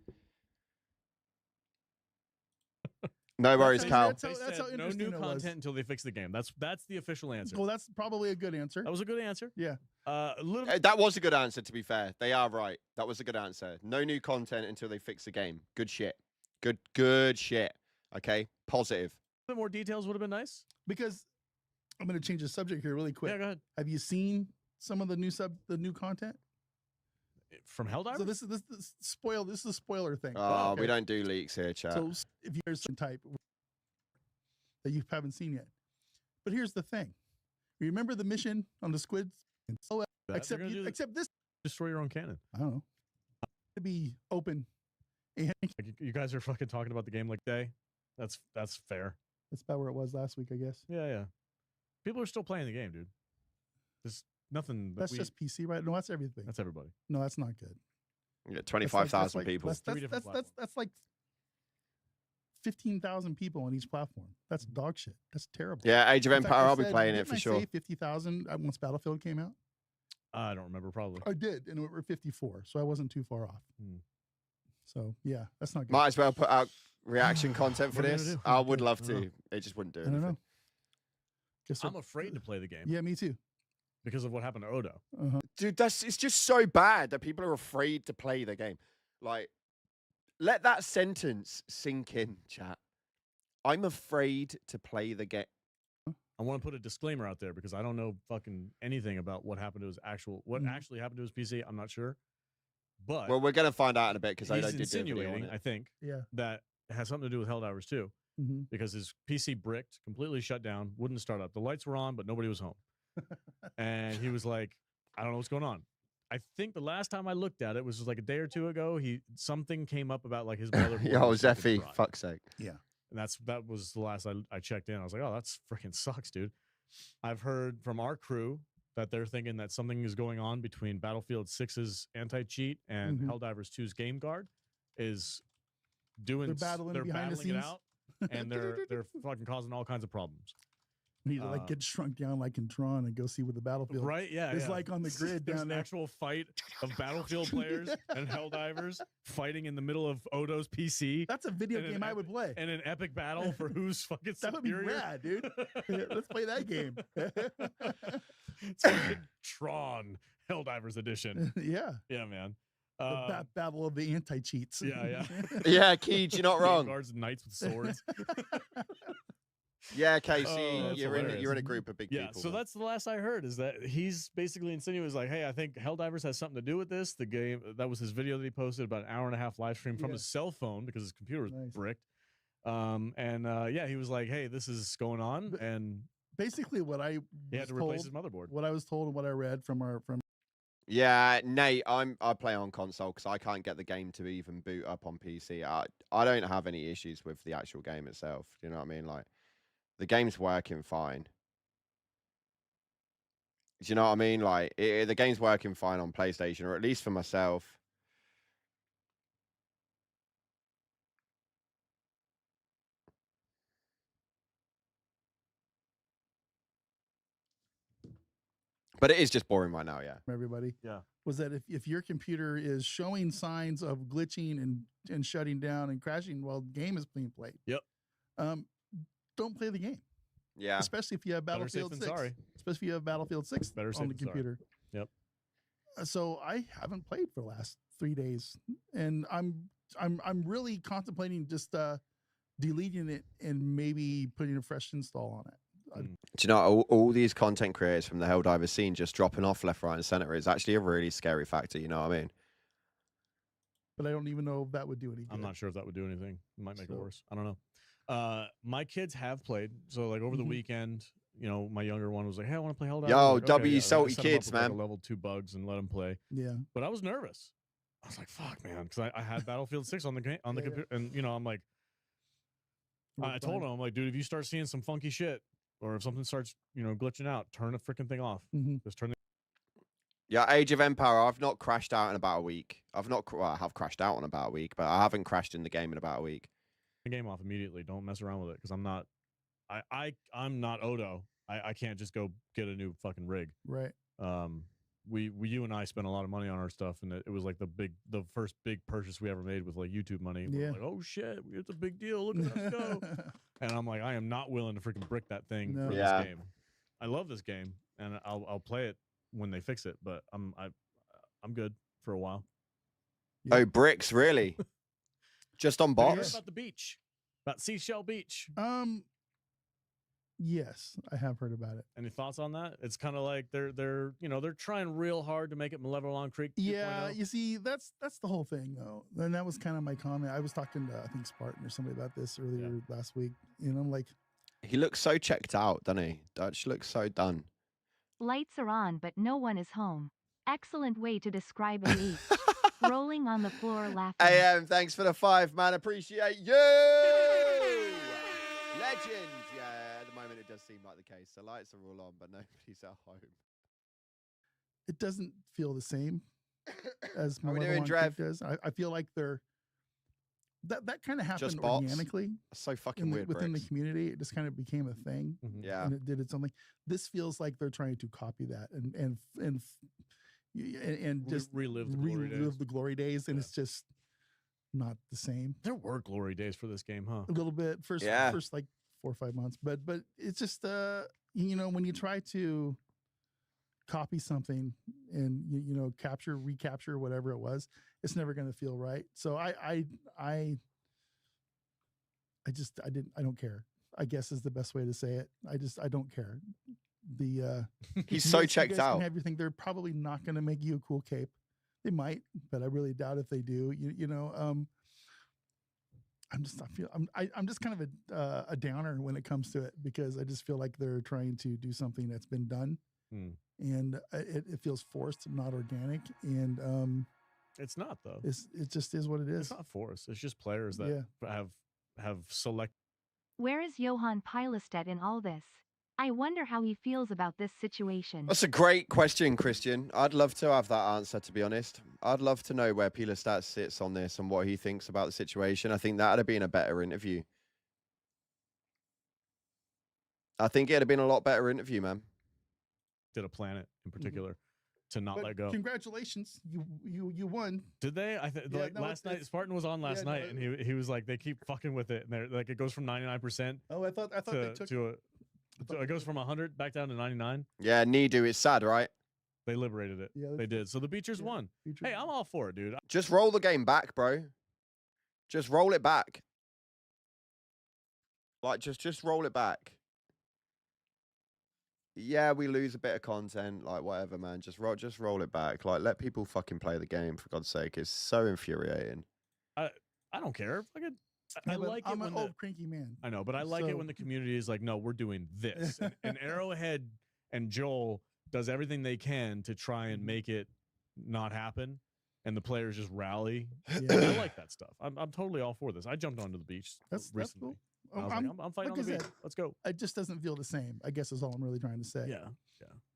No worries, Cal. That's how no interesting new it was. content until they fix the game. That's the official answer. Well, that's probably a good answer. That was a good answer. Yeah. A little That was a good answer, to be fair. They are right. That was a good answer. No new content until they fix the game. Good shit. Good shit. Okay? Positive. bit more details would have been nice. Because I'm going to change the subject here really quick. Yeah, go ahead. Have you seen some of the new content? From Helldivers? So this is a spoiler thing. Oh, we don't do leaks here, chat. So if there's some type that you haven't seen yet. But here's the thing. Remember the mission on the squids? Except this. Destroy your own cannon. I don't know. To be open. And Like, you guys are fucking talking about the game like day. That's fair. that's about where it was last week, I guess. Yeah. People are still playing the game, dude. There's nothing. That's just PC, right? No, that's everything. That's everybody. No, that's not good. Yeah, 25,000 people. That's like 15,000 people on each platform. That's dog shit. That's terrible. Yeah, Age of In fact, Empire, I I'll be said- playing it didn't for I sure. say 50,000 once Battlefield came out? I don't remember, probably. I did, and we were 54, so I wasn't too far off. So yeah, that's not good. Might as well put out reaction content for What are you gonna this. do? I would love I don't to. It just wouldn't do I don't anything. know. Guess I'm afraid to play the game Yeah, me too. because of what happened to Odo. Dude, it's just so bad that people are afraid to play the game. Like, let that sentence sink in, chat. I'm afraid to play the game. I want to put a disclaimer out there because I don't know fucking anything about what happened to his actually happened to his PC. I'm not sure. But Well, we're gonna find out in a bit because he's I did do a video on insinuating, it. I think, Yeah. that it has something to do with Helldivers too, Mm-hmm. because his PC bricked, completely shut down, wouldn't start up. The lights were on, but nobody was home. And he was like, I don't know what's going on. I think the last time I looked at it was like a day or two ago. Something came up about like his motherboard. Yo, was fucking Zeffy, fried. fuck's sake. And that was the last I checked in. I was like, oh, that's freaking sucks, dude. I've heard from our crew that they're thinking that something is going on between Battlefield 6's anti-cheat and Helldivers 2's game guard is doing. They're battling behind the battling it scenes. out, and they're fucking causing all kinds of problems. We need to like get shrunk down like in Tron and go see what the Battlefield. Right? Yeah. It's yeah. like on the grid There's down an there. actual fight of Battlefield players and Helldivers fighting in the middle of Odo's PC. That's a video And an game I would play. And an epic battle for who's fucking That would be superior. rad, dude. Let's play that game. It's fucking Tron Helldivers edition. Yeah. Yeah, man. The battle of the anti-cheats. Yeah. Yeah, Keej, you're not Game wrong. Guards and knights with swords. Yeah, Casey, Oh, that's you're in hilarious. a group of big Yeah, people. so that's the last I heard is that he's basically insinuating like, hey, I think Helldivers has something to do with this. The game, that was his video that he posted about an hour and a half live stream from Yeah. his cell phone because his computer was Nice. bricked. Yeah, he was like, hey, this is going on, and Basically, what I he had to was replace told, his motherboard. what I was told and what I read from Yeah, Nate, I play on console because I can't get the game to even boot up on PC. I don't have any issues with the actual game itself. You know what I mean? Like, the game's working fine. Do you know what I mean? Like, the game's working fine on PlayStation, or at least for myself. But it is just boring right now, yeah. everybody. Yeah. Was that if your computer is showing signs of glitching and shutting down and crashing while the game is being played? Yep. Don't play the game. Yeah. Especially if you have Better safe Battlefield than 6. sorry. Especially if you have Battlefield 6 Better safe on the than sorry. computer. Yep. So I haven't played for the last 3 days, and I'm really contemplating just deleting it and maybe putting a fresh install on it. Do you know, all these content creators from the Helldivers scene just dropping off left, right, and center is actually a really scary factor. You know what I mean? But I don't even know if that would do any good. I'm not sure if that would do anything. It might make it So- worse. I don't know. My kids have played. So like over the Mhm. weekend, my younger one was like, "Hey, I want to play Helldivers." Yo, Like, W I salty set him up kids, with, like, man. a level 2 bugs and let him play. Yeah. But I was nervous. I was like, "Fuck, man," because I had Battlefield 6 on the computer, and I'm like, I told him, I'm like, dude, if you start seeing some funky shit, or if something starts, glitching out, turn the freaking thing off. Just turn the Yeah, Age of Empire, I've not crashed out in about a week. I have crashed out in about a week, but I haven't crashed in the game in about a week. game off immediately. Don't mess around with it, because I'm not Odo. I can't just go get a new fucking rig. Right. You and I spent a lot of money on our stuff, and it was like the first big purchase we ever made with like YouTube money. Yeah. We're like, oh shit, it's a big deal. Look at us go. And I'm like, I am not willing to freaking brick that thing for this game. I love this game, and I'll play it when they fix it, but I'm good for a while. Yeah. Oh, bricks, really? Just on bots? About the beach, about Seashell Beach. Yes, I have heard about it. Any thoughts on that? It's kind of like they're trying real hard to make it Malevolon Creek 2.0. Yeah, you see, that's the whole thing, though. And that was kind of my comment. I was talking to, I think, Spartan or somebody about this earlier last week. And I'm like, he looks so checked out, doesn't he? Dutch looks so done. Lights are on, but no one is home. Excellent way to describe an age. Rolling on the floor laughing. AM, thanks for the 5, man. Appreciate you. Legend. Yeah, at the moment it does seem like the case. The lights are all on, but nobody's at home. it doesn't feel the same as How we Malevolon doing, Creek Drev? does. I feel like they're that kind of happened Just bots? organically. That's so fucking weird, within the Bricks. community. It just kind of became a thing. Yeah. And it did its own thing. This feels like they're trying to copy that and just relive the glory days. And it's just not the same. There were glory days for this game, huh? A little bit first like 4 or 5 months, but it's just when you try to copy something and recapture whatever it was, it's never going to feel right. So I don't care, I guess is the best way to say it. I don't care. He's so checked you guys out. can have your thing. They're probably not going to make you a cool cape. They might, but I really doubt if they do. I'm just kind of a downer when it comes to it, because I just feel like they're trying to do something that's been done, and it feels forced, not organic, and it's not though. It just is what it is. It's not forced. It's just players that have select. Where is Johan Pilestedt in all this? I wonder how he feels about this situation. That's a great question, Christian. I'd love to have that answer, to be honest. I'd love to know where Pilestedt sits on this and what he thinks about the situation. I think that would have been a better interview. I think it'd have been a lot better interview, man. Did a planet in particular to not let go. Congratulations, you won. Did they? Last night, Spartan was on last night, and he was like, they keep fucking with it, and they're like, it goes from 99%. Oh, I thought they took it goes from 100 back down to 99. Yeah, Nidu, it's sad, right? They liberated it. Yeah, they did. So the Beachers won. Hey, I'm all for it, dude. Just roll the game back, bro. Just roll it back. Like, just roll it back. Yeah, we lose a bit of content, like whatever, man. Just roll it back. Like, let people fucking play the game, for God's sake. It's so infuriating. I don't care. I like it I'm when an old cranky man. I know, but I like it when the community is like, no, we're doing this. And Arrowhead and Joel does everything they can to try and make it not happen, and the players just rally. Yeah. I like that stuff. I'm totally all for this. I jumped onto the beach recently. That's cool. I'm fighting on the beach. Let's go. It just doesn't feel the same, I guess, is all I'm really trying to say. Yeah.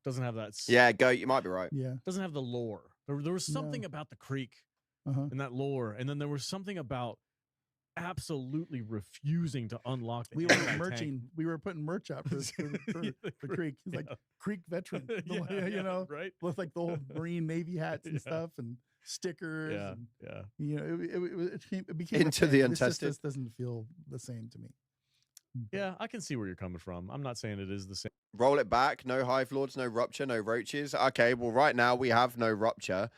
Doesn't have that. Yeah, Goat, you might be right. Yeah. Doesn't have the lore. There was something about the creek and that lore, and then there was something about absolutely refusing to unlock the we were merching. We were putting merch out for the creek. He's like creek veteran, right? With like the old Marine Navy hats and stuff and stickers. It became Into the untested. This just doesn't feel the same to me. Yeah, I can see where you're coming from. I'm not saying it is the same. Roll it back. No Hive Lords, no Rupture, no Roaches. Okay, well, right now we have no Rupture.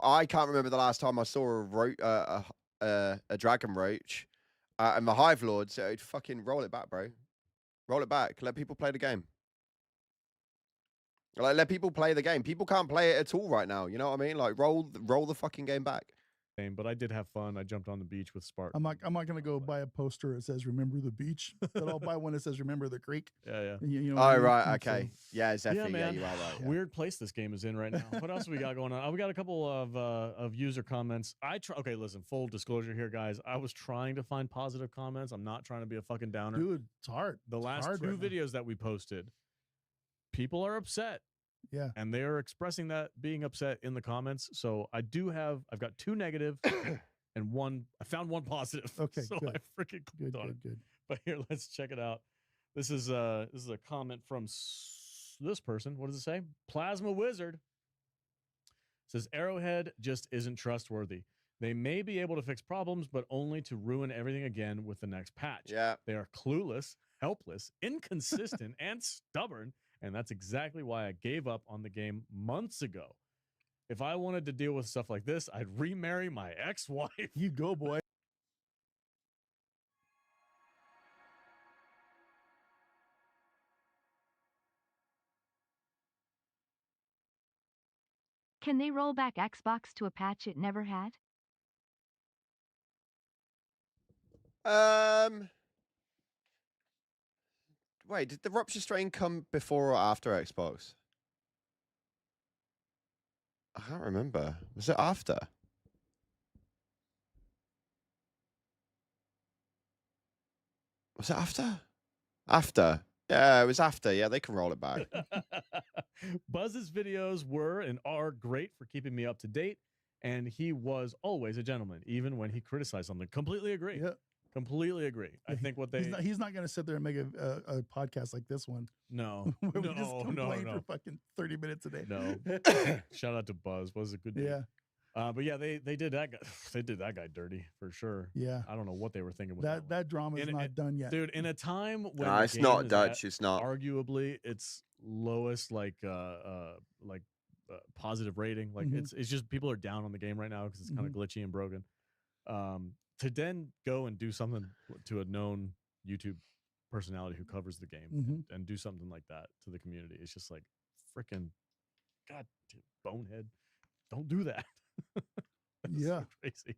I can't remember the last time I saw a Dragon Roach. And the Hive Lords, fucking roll it back, bro. Roll it back. Let people play the game. Like, let people play the game. People can't play it at all right now. You know what I mean? Like, roll the fucking game back. but I did have fun. I jumped on the beach with Spartan. I'm not gonna go buy a poster that says "Remember the beach," but I'll buy one that says "Remember the creek." Yeah. You know Oh what I mean? right, And okay. so- Yeah, Zephyr, yeah, man. you are right. Yeah. Weird place this game is in right now. What else we got going on? We got a couple of user comments. Okay, listen, full disclosure here, guys. I was trying to find positive comments. I'm not trying to be a fucking downer. Dude, it's hard. The It's last hard two right now. videos that we posted, people are upset. Yeah. And they are expressing that being upset in the comments. So I've got 2 negative and I found 1 positive. Okay, so good. I freaking Good, clicked on it. good. But here, let's check it out. This is a comment from this person. What does it say? Plasma Wizard says Arrowhead just isn't trustworthy. They may be able to fix problems, but only to ruin everything again with the next patch. Yeah. They are clueless, helpless, inconsistent, and stubborn. And that's exactly why I gave up on the game months ago. If I wanted to deal with stuff like this, I'd remarry my ex-wife. You go, boy. Can they roll back Xbox to a patch it never had? Wait, did the Rupture Strain come before or after Xbox? I can't remember. Was it after? Was it after? After. Yeah, it was after. Yeah, they can roll it back. Buzz's videos were and are great for keeping me up to date, and he was always a gentleman, even when he criticized something. Completely agree. Yeah. Completely agree. I think what they he's not going to sit there and make a podcast like this one. no Where we just complain no for fucking 30 minutes a day. no. Shout out to Buzz. Buzz is a good dude. Yeah. But yeah, they did that guy. They did that guy dirty for sure. Yeah. I don't know what they were thinking with That drama is not done yet. dude. In a time when No, the it's game not is Dutch. at It's not. arguably its lowest positive rating. Like Mhm. it's just people are down on the game right now because it's kind of glitchy and broken. To then go and do something to a known YouTube personality who covers the game and do something like that to the community, it's just like freaking god bonehead. Don't do that. It's Yeah. so crazy.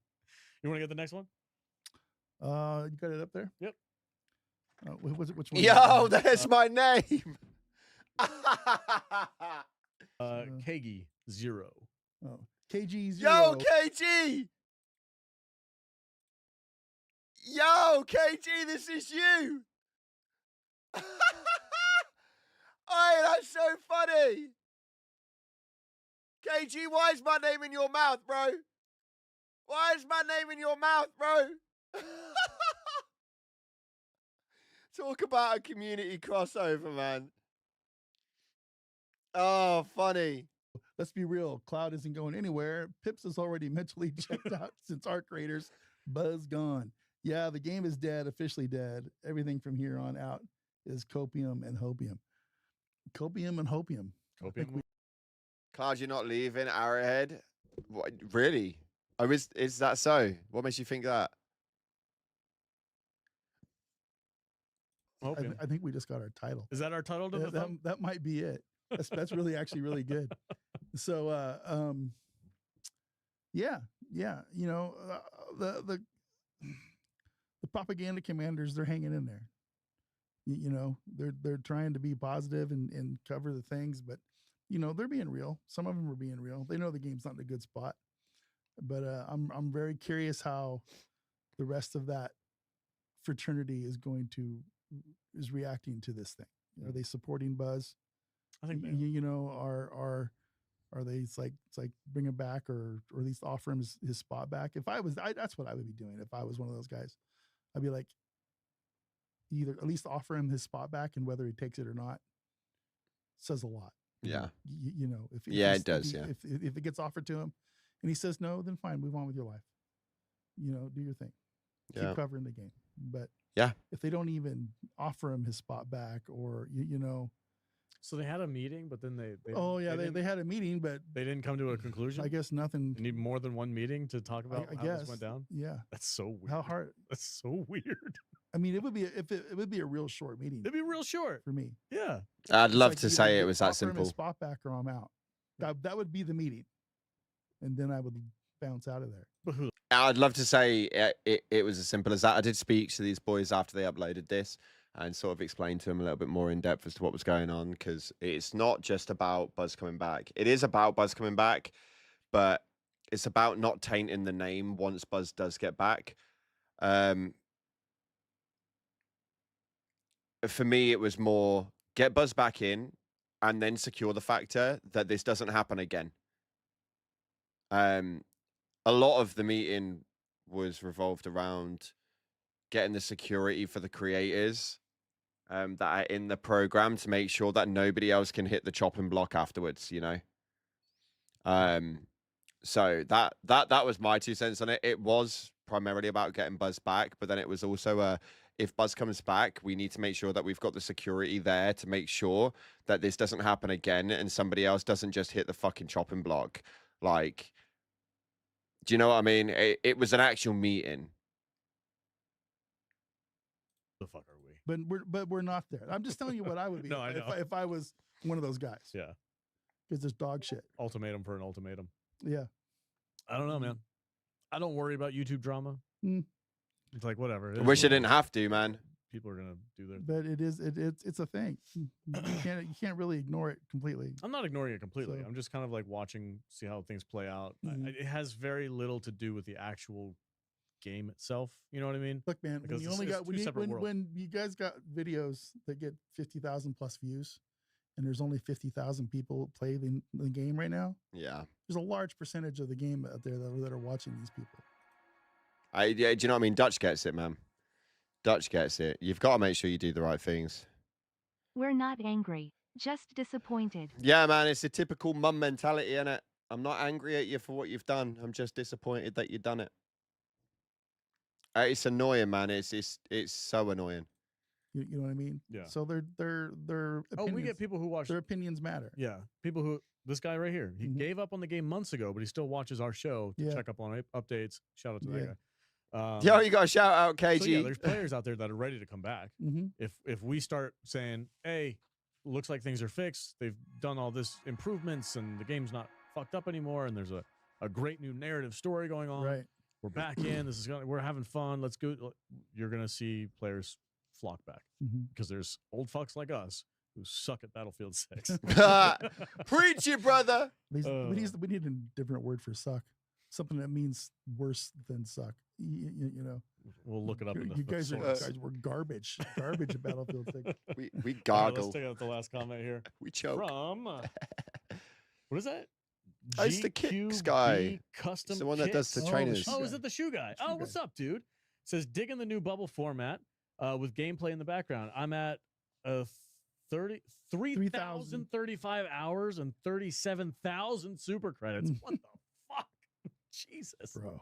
You want to get the next one? You got it up there? Yep. Which one? Yo, there's my name. Kagi 0. Oh, KG0. Yo, KG. Yo, KG, this is you. Hey, that's so funny. KG, why is my name in your mouth, bro? Why is my name in your mouth, bro? Talk about a community crossover, man. Oh, funny. Let's be real. Cloud isn't going anywhere. Pips is already mentally checked out since our creators. Buzz gone. Yeah, the game is dead, officially dead. Everything from here on out is copium and hopium. Copium and hopium. Cloud, you're not leaving Arrowhead? What, really? Oh, is that so? What makes you think that? I think we just got our title. Is that our title to the thumb? That might be it. That's really actually really good. So yeah. You know, the propaganda commanders, they're hanging in there. You know, they're trying to be positive and cover the things, but you know, they're being real. Some of them are being real. They know the game's not in a good spot. But I'm very curious how the rest of that fraternity is reacting to this thing. Are they supporting Buzz? I think you know, are they it's like bring him back or at least offer him his spot back? If that's what I would be doing if I was one of those guys. I'd be like, either at least offer him his spot back, and whether he takes it or not says a lot. Yeah. You know, if it does. If it gets offered to him and he says no, then fine, move on with your life. You know, do your thing. Keep covering the game. But yeah, if they don't even offer him his spot back, or you know, so they had a meeting, but then they had a meeting, but they didn't come to a conclusion. I guess nothing. You need more than one meeting to talk about how this went down. Yeah, that's so weird. How hard? That's so weird. I mean, it would be a real short meeting. It'd be real short for me. Yeah, I'd love to say it was that simple. Spot back or I'm out. That would be the meeting, and then I would bounce out of there. I'd love to say it was as simple as that. I did speak to these boys after they uploaded this and sort of explained to them a little bit more in depth as to what was going on, because it's not just about Buzz coming back. It is about Buzz coming back, but it's about not tainting the name once Buzz does get back. For me, it was more get Buzz back in and then secure the factor that this doesn't happen again. A lot of the meeting was revolved around getting the security for the creators that are in the program to make sure that nobody else can hit the chopping block afterwards, you know? So that was my 2 cents on it. It was primarily about getting Buzz back, but then it was also if Buzz comes back, we need to make sure that we've got the security there to make sure that this doesn't happen again and somebody else doesn't just hit the fucking chopping block. Like, do you know what I mean? It was an actual meeting. The fuck are we? But we're not there. I'm just telling you what I would be No, I know. if I was one of those guys. Yeah. Because it's dog shit. Ultimatum for an ultimatum. Yeah. I don't know, man. I don't worry about YouTube drama. Mm. It's like whatever. I wish I didn't have to, man. People are gonna do their. But it's a thing. You can't really ignore it completely. I'm not ignoring it completely. So- I'm just kind of like watching, see how things play out. Mhm. It has very little to do with the actual game itself. You know what I mean? Look, man, when Because you it's- only it's got two separate worlds. when you guys got videos that get 50,000 plus views, and there's only 50,000 people play the game right now. Yeah. There's a large percentage of the game out there that are watching these people. Yeah, do you know what I mean? Dutch gets it, man. Dutch gets it. You've got to make sure you do the right things. We're not angry, just disappointed. Yeah, man, it's a typical mum mentality, innit? I'm not angry at you for what you've done. I'm just disappointed that you've done it. It's annoying, man. It's so annoying. You know what I mean? Yeah. So their Oh, we get people who watch. their opinions matter. Yeah, people who. This guy right here, he Mhm. gave up on the game months ago, but he still watches our show to Yeah. check up on updates. Shout out to Yeah. that guy. Yo, you got a shout out, KG. So yeah, there's players out there that are ready to come back. Mm-hmm. If we start saying, "Hey, looks like things are fixed. They've done all this improvements, and the game's not fucked up anymore, and there's a great new narrative story going on. Right. We're back in. We're having fun. Let's go." You're gonna see players flock back Mm-hmm. because there's old fucks like us who suck at Battlefield 6. Preach it, brother. We need a different word for suck. Something that means worse than suck. You know. We'll look it up in the You guys thesaurus. were garbage. Garbage at Battlefield 6. We All right, gargle. let's take out the last comment here. We choke. From what is that? Oh, it's the kicks GQB guy. Custom It's the one that does the Kits? trainers. shoe Oh, is guy. it the shoe guy? Shoe Oh, what's guy. up, dude? It says digging the new bubble format with gameplay in the background. I'm at 3,035 hours and 37,000 super credits. What the fuck? Jesus. Bro.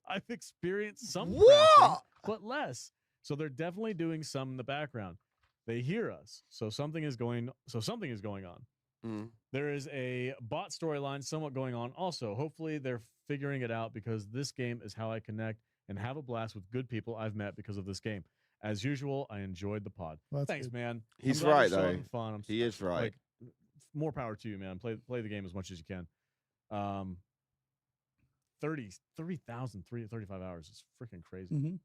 I've experienced some What? crashing, but less. So they're definitely doing some in the background. They hear us. So something is going on. Mm. There is a bot storyline somewhat going on also. Hopefully they're figuring it out because this game is how I connect and have a blast with good people I've met because of this game. As usual, I enjoyed the pod. Well, that's Thanks, good. man. He's I'm glad right, you're still though. having fun. He is right. Like, more power to you, man. Play the game as much as you can. 35 hours is freaking crazy. Mhm.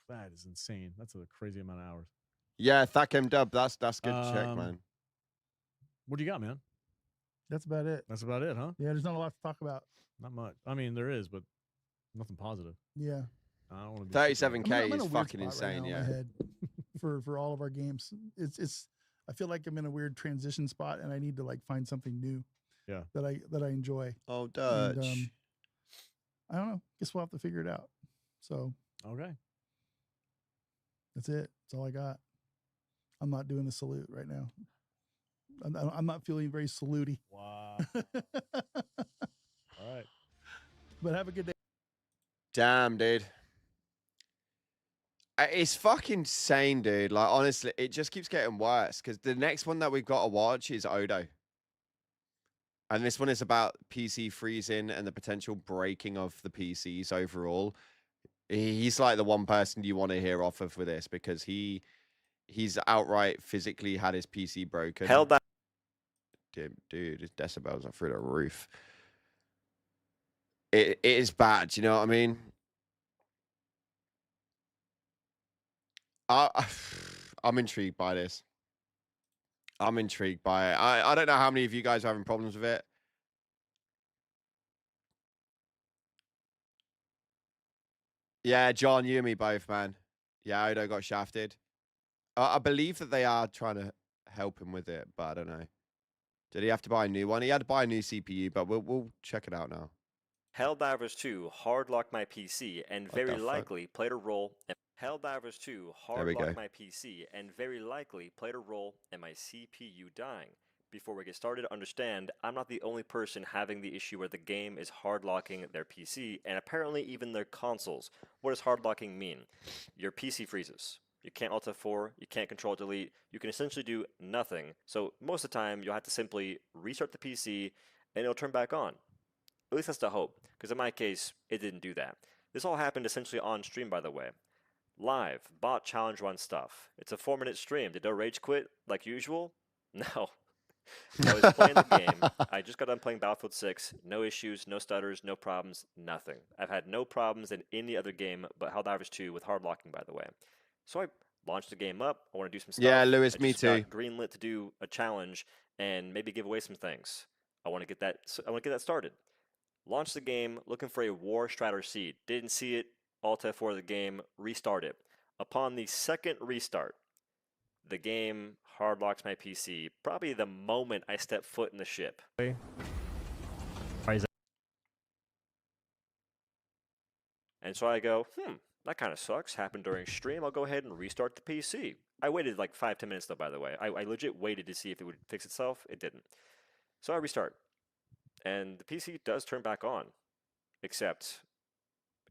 That is insane. That's a crazy amount of hours. Yeah, Thakem Dub. That's good check, man. What do you got, man? That's about it. That's about it, huh? Yeah, there's not a lot to talk about. Not much. I mean, there is, but nothing positive. Yeah. I don't want to be 37K I'm in a is weird fucking spot right insane. now in Yeah. my head for all of our games. It's I feel like I'm in a weird transition spot and I need to like find something new. Yeah. That I enjoy. Oh, And, Dutch. I don't know. Guess we'll have to figure it out. So Okay. that's it. That's all I got. I'm not doing the salute right now. I'm not feeling very salutey. Wow. All right. But have a good day. Damn, dude. It's fucking insane, dude. Like, honestly, it just keeps getting worse because the next one that we've got to watch is Odo. And this one is about PC freezing and the potential breaking of the PCs overall. He's like the one person you want to hear off of with this because he's outright physically had his PC broken. Helldivers. Dude, his decibels are through the roof. it is bad. You know what I mean? I'm intrigued by this. I'm intrigued by it. I don't know how many of you guys are having problems with it. Yeah, John, you and me both, man. Yeah, Odo got shafted. I believe that they are trying to help him with it, but I don't know. Did he have to buy a new one? He had to buy a new CPU, but we'll check it out now. Helldivers 2 hardlocked my PC and What the very fuck? likely played a role. Helldivers 2 There we go. hardlocked my PC and very likely played a role in my CPU dying. Before we get started, understand I'm not the only person having the issue where the game is hardlocking their PC and apparently even their consoles. What does hardlocking mean? Your PC freezes. You can't Alt F4, you can't Control Delete, you can essentially do nothing. So most of the time you'll have to simply restart the PC and it'll turn back on. At least that's the hope, because in my case, it didn't do that. This all happened essentially on stream, by the way. Live, bot challenge run stuff. It's a 4-minute stream. Did I rage quit like usual? No. I was playing the game. I just got done playing Battlefield 6. No issues, no stutters, no problems, nothing. I've had no problems in any other game but Helldivers 2 with hard locking, by the way. So I launched the game up. I want to do some stuff. Yeah, Lewis, I me just got too. greenlit to do a challenge and maybe give away some things. I want to get that started. Launched the game looking for a War Strider seed. Didn't see it. Alt F4 the game. Restart it. Upon the second restart, the game hardlocks my PC. Probably the moment I step foot in the ship. And so I go, that kind of sucks. Happened during stream. I'll go ahead and restart the PC. I waited like 5-10 minutes though, by the way. I legit waited to see if it would fix itself. It didn't. So I restart. And the PC does turn back on, except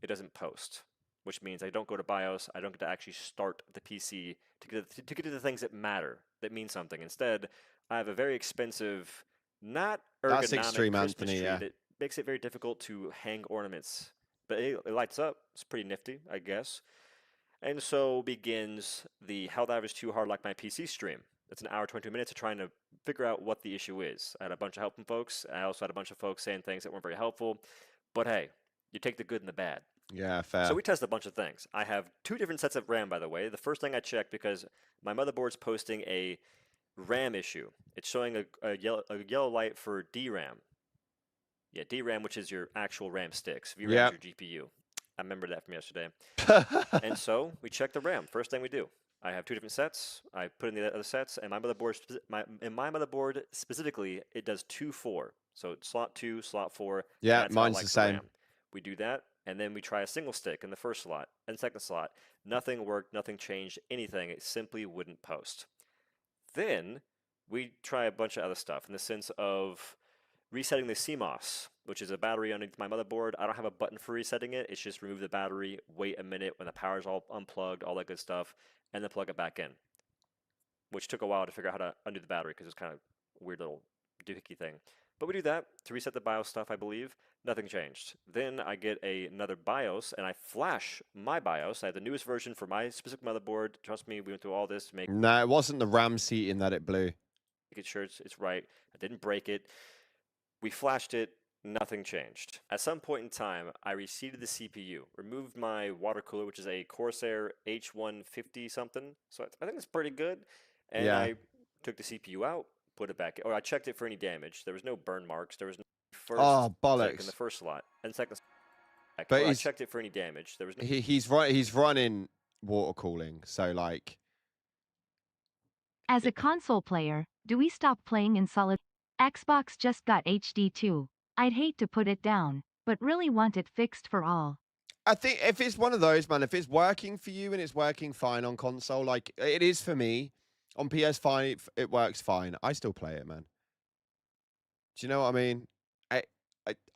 it doesn't post, which means I don't go to BIOS. I don't get to actually start the PC to get to the things that matter, that mean something. Instead, I have a very expensive, not ergonomic That's extreme, Christmas Anthony, tree yeah. that makes it very difficult to hang ornaments. But it lights up. It's pretty nifty, I guess. And so begins the Helldivers 2 Hard Like My PC stream. It's an hour, 22 minutes of trying to figure out what the issue is. I had a bunch of helping folks. I also had a bunch of folks saying things that weren't very helpful. But hey, you take the good and the bad. Yeah, fair. So we tested a bunch of things. I have 2 different sets of RAM, by the way. The first thing I checked, because my motherboard's posting a RAM issue. It's showing a yellow light for DRAM. Yeah, DRAM, which is your actual RAM sticks. VRAM is your GPU. I remember that from yesterday. And so we check the RAM. First thing we do. I have 2 different sets. I put in the other sets, and my motherboard specifically, it does 2-4. So slot 2, slot 4. Yeah, that's how I mine's like the same. RAM. We do that, and then we try a single stick in the first slot and second slot. Nothing worked. Nothing changed. Anything. It simply wouldn't post. Then we try a bunch of other stuff in the sense of resetting the CMOS, which is a battery underneath my motherboard. I don't have a button for resetting it. It's just remove the battery, wait a minute when the power's all unplugged, all that good stuff, and then plug it back in, which took a while to figure out how to undo the battery because it's kind of a weird little doohickey thing. But we do that to reset the BIOS stuff, I believe. Nothing changed. Then I get another BIOS, and I flash my BIOS. I have the newest version for my specific motherboard. Trust me, we went through all this to make No, it wasn't the RAM seating that it blew. it sure it's right. I didn't break it. We flashed it. Nothing changed. At some point in time, I reseated the CPU, removed my water cooler, which is a Corsair H150 something. So I think it's pretty good. And Yeah. I took the CPU out, put it back, or I checked it for any damage. There was no burn marks. There was no first Oh, stick bollocks. in the first slot and second. But I checked it for any damage. There was no. He's running water cooling, so like. As a console player, do we stop playing in solid? Xbox just got HD2. I'd hate to put it down, but really want it fixed for all. I think if it's one of those, man, if it's working for you and it's working fine on console, like it is for me, on PS5, it works fine. I still play it, man. Do you know what I mean?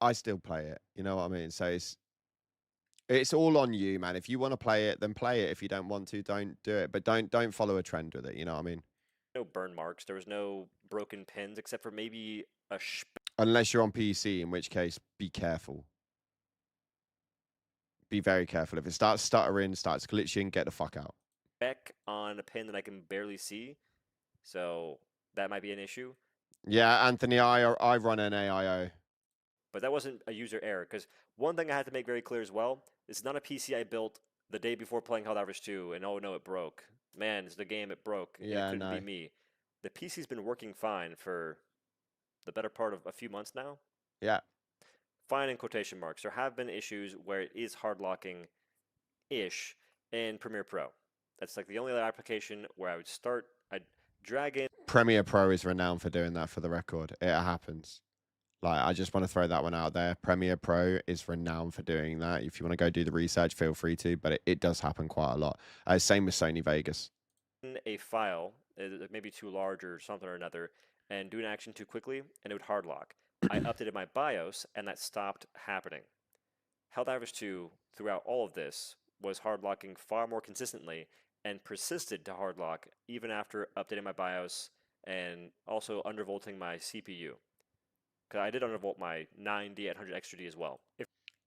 I still play it. You know what I mean? So it's all on you, man. If you want to play it, then play it. If you don't want to, don't do it. But don't follow a trend with it. You know what I mean? No burn marks. There was no broken pins, except for maybe a Unless you're on PC, in which case, be careful. Be very careful. If it starts stuttering, starts glitching, get the fuck out. speck on a pin that I can barely see. So that might be an issue. Yeah, Anthony, I run an AIO. But that wasn't a user error, because one thing I had to make very clear as well, it's not a PC I built the day before playing Helldivers 2, and oh no, it broke. Man, it's the game, it broke. Yeah, It couldn't no. be me. The PC's been working fine for the better part of a few months now. Yeah. Fine in quotation marks. There have been issues where it is hard locking-ish in Premiere Pro. That's like the only other application where I'd drag in. Premiere Pro is renowned for doing that, for the record. It happens. Like, I just want to throw that one out there. Premiere Pro is renowned for doing that. If you want to go do the research, feel free to, but it does happen quite a lot. Same with Sony Vegas. A file, maybe too large or something or another, and do an action too quickly, and it would hard lock. I updated my BIOS, and that stopped happening. Helldivers 2, throughout all of this, was hard locking far more consistently and persisted to hard lock even after updating my BIOS and also undervolting my CPU. Because I did undervolt my 9800 XTRD as well.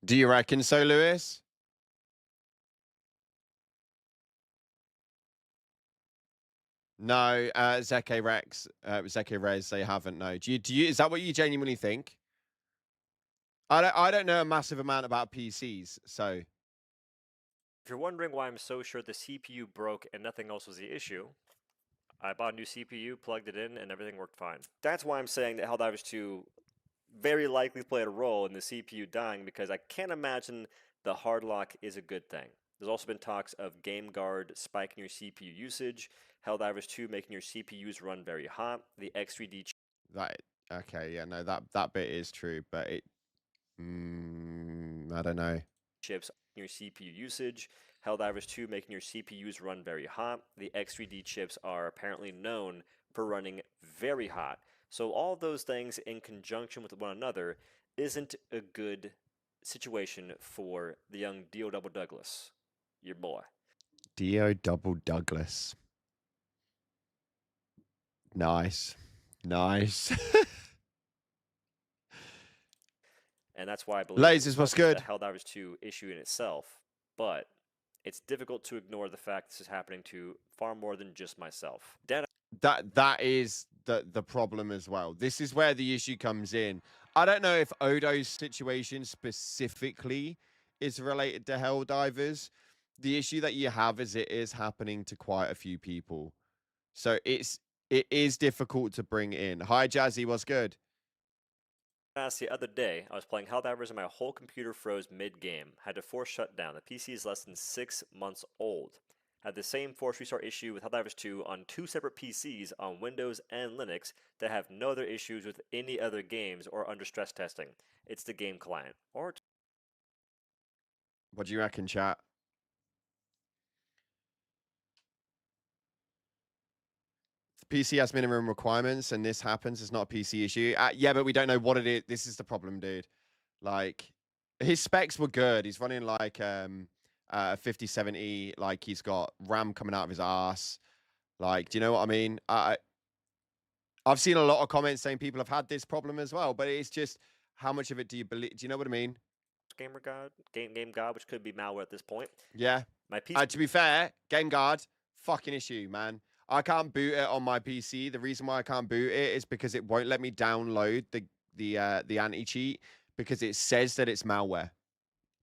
Do you reckon so, Lewis? No, Zeke Rex, Zeke Rez, they haven't. No, do you? Is that what you genuinely think? I don't know a massive amount about PCs, so. If you're wondering why I'm so sure the CPU broke and nothing else was the issue, I bought a new CPU, plugged it in, and everything worked fine. That's why I'm saying that Helldivers 2 very likely played a role in the CPU dying, because I can't imagine the hard lock is a good thing. There's also been talks of GameGuard spiking your CPU usage, Helldivers 2 making your CPUs run very hot, the X3D Okay, yeah, no, that bit is true, but it, I don't know. chips your CPU usage, Helldivers 2 making your CPUs run very hot. The X3D chips are apparently known for running very hot. So all those things in conjunction with one another isn't a good situation for the young Dio Double Douglas, your boy. Dio Double Douglas. Nice. Nice. And that's why I believe Lasers, what's good? the Helldivers 2 issue in itself, but it's difficult to ignore the fact this is happening to far more than just myself. That is the problem as well. This is where the issue comes in. I don't know if Odo's situation specifically is related to Helldivers. The issue that you have is it is happening to quite a few people. So it is difficult to bring in. Hi Jazzy, what's good? The other day, I was playing Helldivers and my whole computer froze mid-game. Had to force shut down. The PC is less than 6 months old. Had the same force restart issue with Helldivers 2 on 2 separate PCs on Windows and Linux that have no other issues with any other games or under stress testing. It's the game client. Or What do you reckon, chat? The PC has minimum requirements and this happens. It's not a PC issue. Yeah, but we don't know what it is. This is the problem, dude. Like, his specs were good. He's running like 5070, like he's got RAM coming out of his ass. Like, do you know what I mean? I've seen a lot of comments saying people have had this problem as well, but it's just how much of it do you believe? Do you know what I mean? Game God, which could be malware at this point. Yeah. My PC. To be fair, GameGuard, fucking issue, man. I can't boot it on my PC. The reason why I can't boot it is because it won't let me download the anti-cheat because it says that it's malware.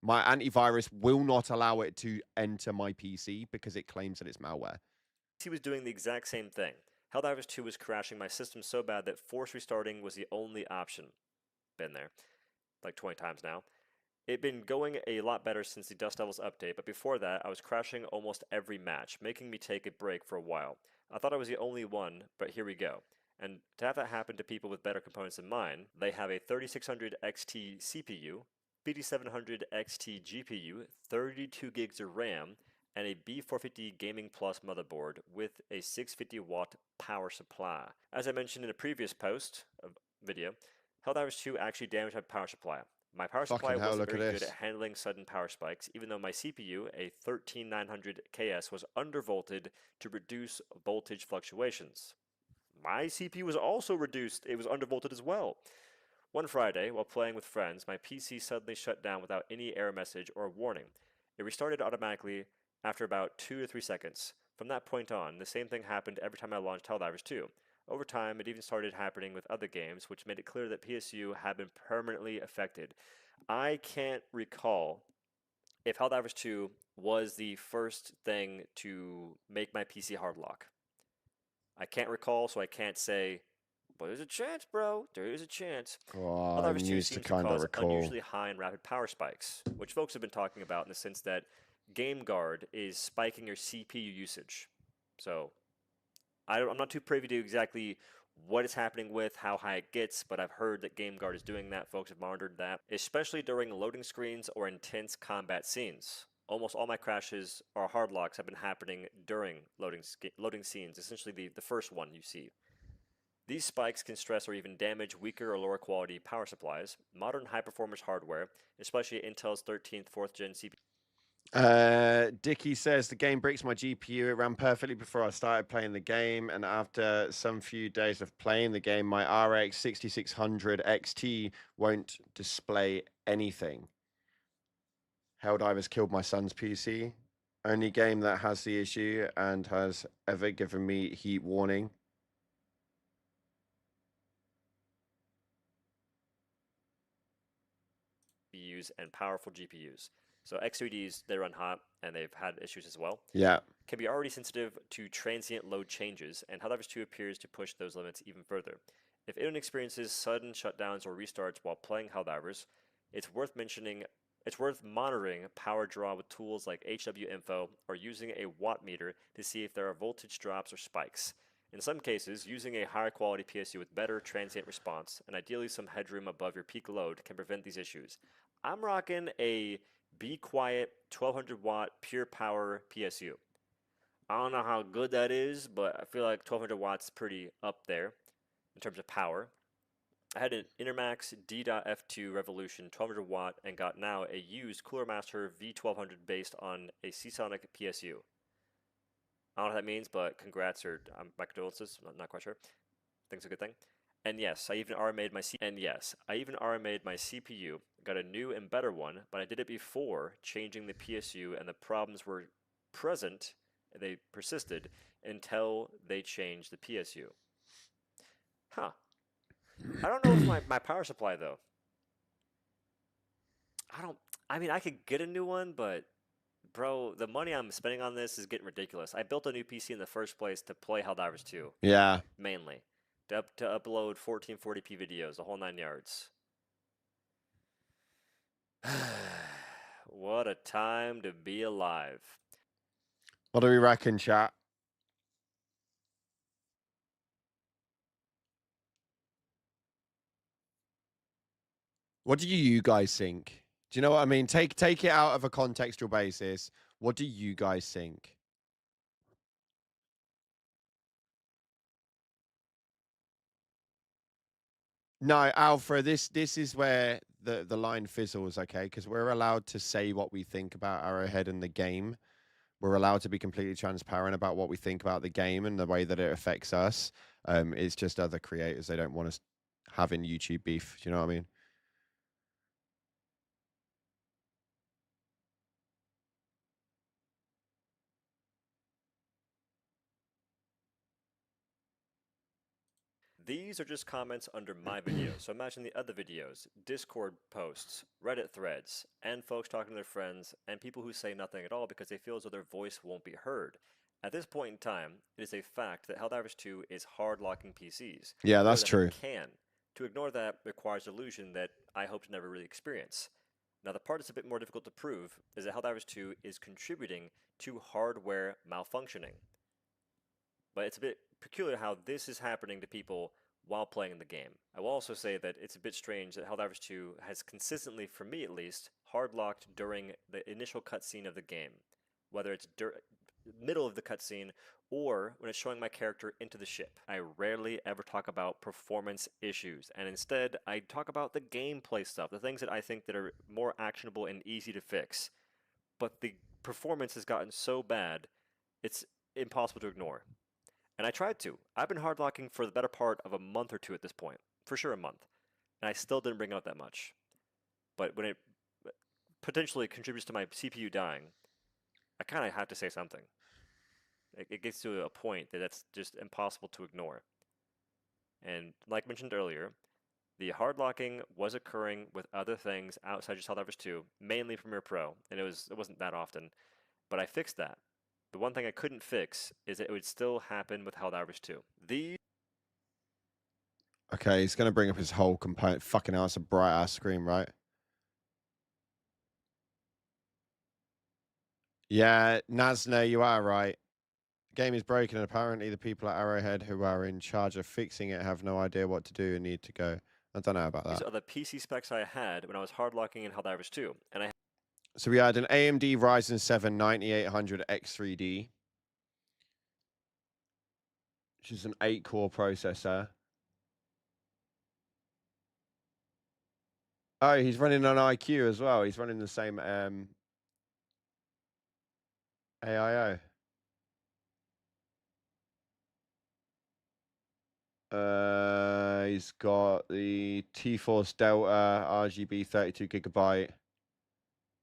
My antivirus will not allow it to enter my PC because it claims that it's malware. He was doing the exact same thing. Helldivers 2 was crashing my system so bad that force restarting was the only option. Been there like 20 times now. It'd been going a lot better since the Dust Devils update, but before that, I was crashing almost every match, making me take a break for a while. I thought I was the only one, but here we go. And to have that happen to people with better components than mine, they have a 3600 XT CPU, 5700 XT GPU, 32 gigs of RAM, and a B450 Gaming Plus motherboard with a 650 watt power supply. As I mentioned in a previous video, Helldivers 2 actually damaged my power supply. My power supply wasn't very good at handling sudden power spikes, even though my CPU, a 13900 KS, was undervolted to reduce voltage fluctuations. My CPU was also reduced, it was undervolted as well. One Friday, while playing with friends, my PC suddenly shut down without any error message or warning. It restarted automatically after about 2 to 3 seconds. From that point on, the same thing happened every time I launched Helldivers 2. Over time, it even started happening with other games, which made it clear that PSU had been permanently affected. I can't recall if Helldivers 2 was the first thing to make my PC hard lock. I can't recall, so I can't say, but there's a chance, bro. There is a chance. Oh, I Helldivers 2 used to seems to kind of cause recall. unusually high and rapid power spikes, which folks have been talking about in the sense that GameGuard is spiking your CPU usage. So I'm not too privy to exactly what is happening with how high it gets, but I've heard that GameGuard is doing that. Folks have monitored that, especially during loading screens or intense combat scenes. Almost all my crashes or hard locks have been happening during loading scenes, essentially the first one you see. These spikes can stress or even damage weaker or lower quality power supplies. Modern high-performance hardware, especially Intel's 13th 4th gen CPU. Dicky says the game breaks my GPU. It ran perfectly before I started playing the game, and after some few days of playing the game, my RX 6600 XT won't display anything. Helldivers killed my son's PC. Only game that has the issue and has ever given me heat warning. GPUs and powerful GPUs. So X3Ds, they run hot, and they've had issues as well. Yeah. Can be already sensitive to transient load changes, and Helldivers 2 appears to push those limits even further. If anyone experiences sudden shutdowns or restarts while playing Helldivers, it's worth monitoring power draw with tools like HW Info or using a watt meter to see if there are voltage drops or spikes. In some cases, using a higher quality PSU with better transient response and ideally some headroom above your peak load can prevent these issues. I'm rocking a Be Quiet 1200 watt pure power PSU. I don't know how good that is, but I feel like 1200 watts is pretty up there in terms of power. I had an Intermax D.F2 Revolution 1200 watt and got now a used Cooler Master V1200 based on a Seasonic PSU. I don't know what that means, but congrats or my condolences. I'm not quite sure. I think it's a good thing. And yes, I even RMA'd my CPU, got a new and better one, but I did it before changing the PSU, and the problems were present. They persisted until they changed the PSU. Huh. I don't know if my power supply, though. I mean, I could get a new one, but, bro, the money I'm spending on this is getting ridiculous. I built a new PC in the first place to play Helldivers 2. Yeah. Mainly. To upload 1440p videos, the whole 9 yards. What a time to be alive. What do we reckon, chat? What do you guys think? Do you know what I mean? Take it out of a contextual basis. What do you guys think? No, Alpha, this is where the line fizzles, okay? Because we're allowed to say what we think about Arrowhead and the game. We're allowed to be completely transparent about what we think about the game and the way that it affects us. It's just other creators, they don't want us having YouTube beef. Do you know what I mean? These are just comments under my video, so imagine the other videos, Discord posts, Reddit threads, and folks talking to their friends, and people who say nothing at all because they feel as though their voice won't be heard. At this point in time, it is a fact that Helldivers 2 is hard locking PCs. Yeah, that's true. Can. To ignore that requires illusion that I hope to never really experience. Now, the part that's a bit more difficult to prove is that Helldivers 2 is contributing to hardware malfunctioning. But it's a bit peculiar how this is happening to people while playing the game. I will also say that it's a bit strange that Helldivers 2 has consistently, for me at least, hard-locked during the initial cutscene of the game. Whether it's middle of the cutscene or when it's showing my character into the ship. I rarely ever talk about performance issues, and instead I talk about the gameplay stuff, the things that I think that are more actionable and easy to fix. But the performance has gotten so bad, it's impossible to ignore. And I tried to. I've been hardlocking for the better part of a month or two at this point. For sure a month. And I still didn't bring out that much. But when it potentially contributes to my CPU dying, I kind of have to say something. It gets to a point that that's just impossible to ignore. And like mentioned earlier, the hard locking was occurring with other things outside just Helldivers 2, mainly Premiere Pro, and it wasn't that often. But I fixed that. The one thing I couldn't fix is that it would still happen with Helldivers 2. Okay, he's going to bring up his whole component. Fucking hell, it's a bright-ass screen, right? Yeah, Nasna, you are right. The game is broken, and apparently the people at Arrowhead who are in charge of fixing it have no idea what to do and need to go. I don't know about that. These are the PC specs I had when I was hard locking in Helldivers 2, and I So we had an AMD Ryzen 7 9800 X3D, which is an 8-core processor. Oh, he's running on IQ as well. He's running the same AIO. He's got the T-Force Delta RGB 32 gigabyte,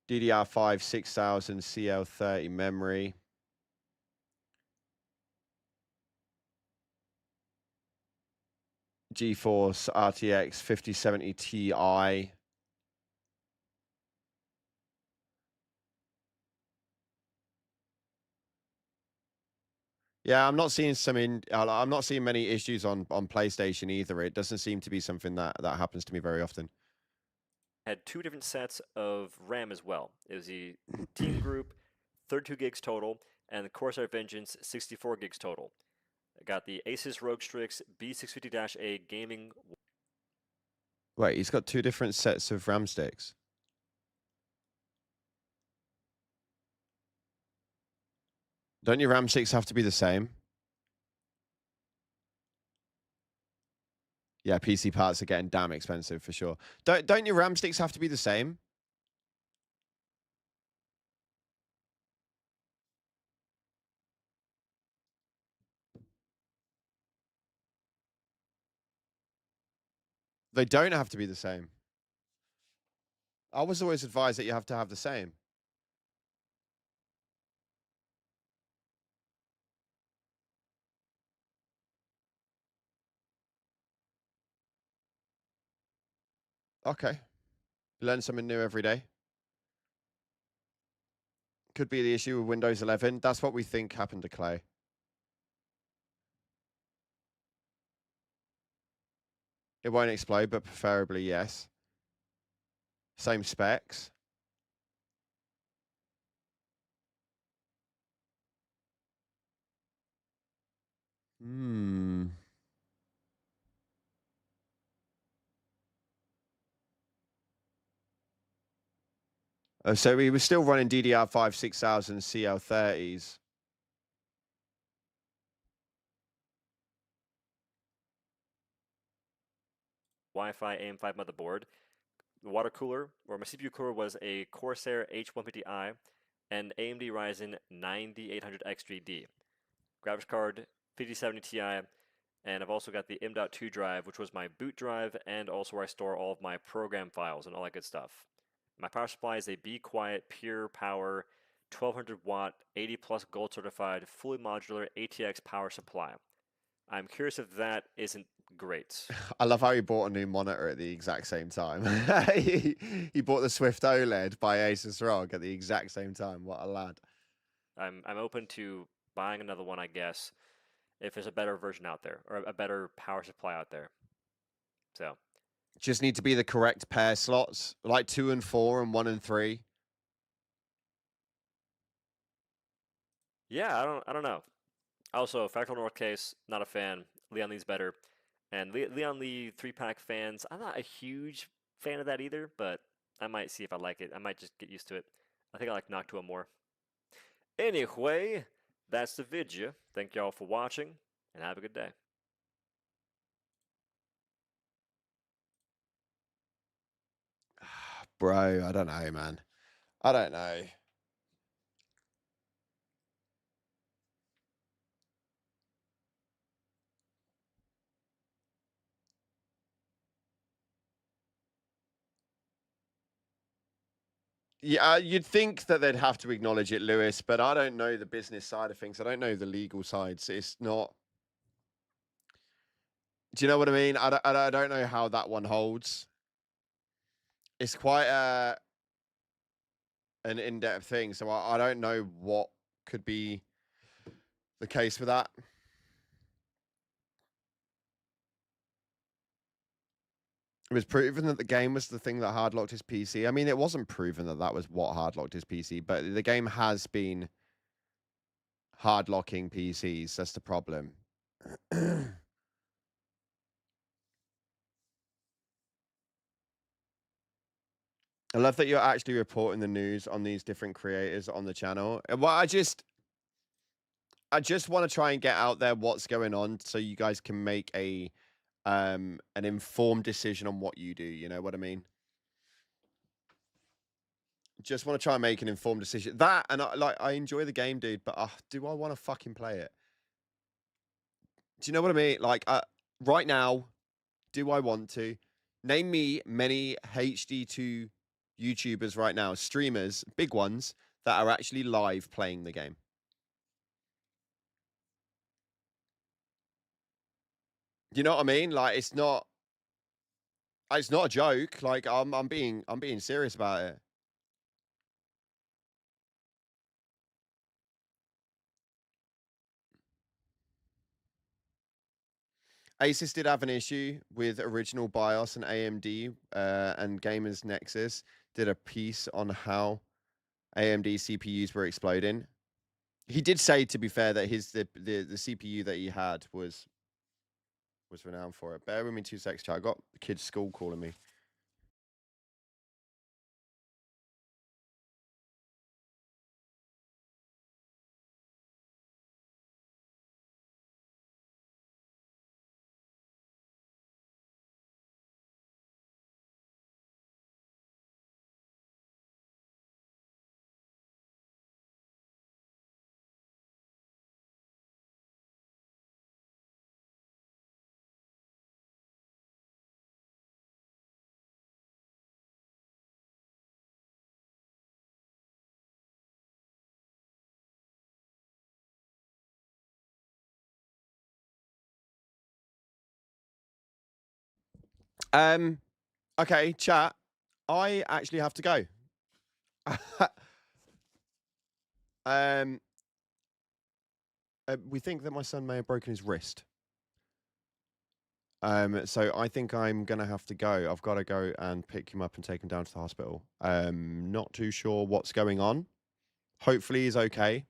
DDR5 6000 CL30 memory. GeForce RTX 5070 Ti. Yeah, I'm not seeing I'm not seeing many issues on PlayStation either. It doesn't seem to be something that happens to me very often. had 2 different sets of RAM as well. It was the Team Group, 32 gigs total, and the Corsair Vengeance, 64 gigs total. I got the Asus ROG Strix B650-A gaming. Wait, he's got 2 different sets of RAM sticks. Don't your RAM sticks have to be the same? Yeah, PC parts are getting damn expensive for sure. Don't your RAM sticks have to be the same? They don't have to be the same. I was always advised that you have to have the same. Okay. Learn something new every day. Could be the issue with Windows 11. That's what we think happened to Clay. It won't explode, but preferably yes. Same specs. Hmm. So we were still running DDR5 6000 CL30s. Wi-Fi AM5 motherboard. The water cooler, or my CPU cooler, was a Corsair H150i and AMD Ryzen 9800X3D. Graphics card, 5070 Ti, and I've also got the M.2 drive, which was my boot drive, and also where I store all of my program files and all that good stuff. My power supply is a Be Quiet Pure Power 1200 watt, 80 plus gold certified, fully modular ATX power supply. I'm curious if that isn't great. I love how he bought a new monitor at the exact same time. he bought the Swift OLED by Asus ROG at the exact same time. What a lad. I'm open to buying another one, I guess, if there's a better version out there, or a better power supply out there. So just need to be the correct pair slots, like 2 and 4 and 1 and 3. Yeah, I don't know. Also, Fractal North case, not a fan. Leon Lee's better. And Leon Lee 3-pack fans, I'm not a huge fan of that either, but I might see if I like it. I might just get used to it. I think I like Noctua more. Anyway, that's the video. Thank y'all for watching, and have a good day. Bro, I don't know, man. I don't know. Yeah, you'd think that they'd have to acknowledge it, Lewis, but I don't know the business side of things. I don't know the legal sides. It's not. Do you know what I mean? I don't know how that one holds. It's quite an in-depth thing, so I don't know what could be the case with that. It was proven that the game was the thing that hardlocked his PC. I mean, it wasn't proven that that was what hardlocked his PC, but the game has been hardlocking PCs. That's the problem. I love that you're actually reporting the news on these different creators on the channel. Well, I just want to try and get out there what's going on so you guys can make an informed decision on what you do. You know what I mean? Just want to try and make an informed decision. That, and I enjoy the game, dude, but do I want to fucking play it? Do you know what I mean? Like, right now, do I want to? Name me many HD2 YouTubers right now, streamers, big ones, that are actually live playing the game. You know what I mean? Like, it's not a joke. Like, I'm being serious about it. Asus did have an issue with original BIOS and AMD, and Gamers Nexus did a piece on how AMD CPUs were exploding. He did say, to be fair, that the CPU that he had was renowned for it. Bear with me 2 seconds, chat. I got the kids' school calling me. Okay, chat. I actually have to go. We think that my son may have broken his wrist. So I think I'm gonna have to go. I've got to go and pick him up and take him down to the hospital. Not too sure what's going on. Hopefully he's okay.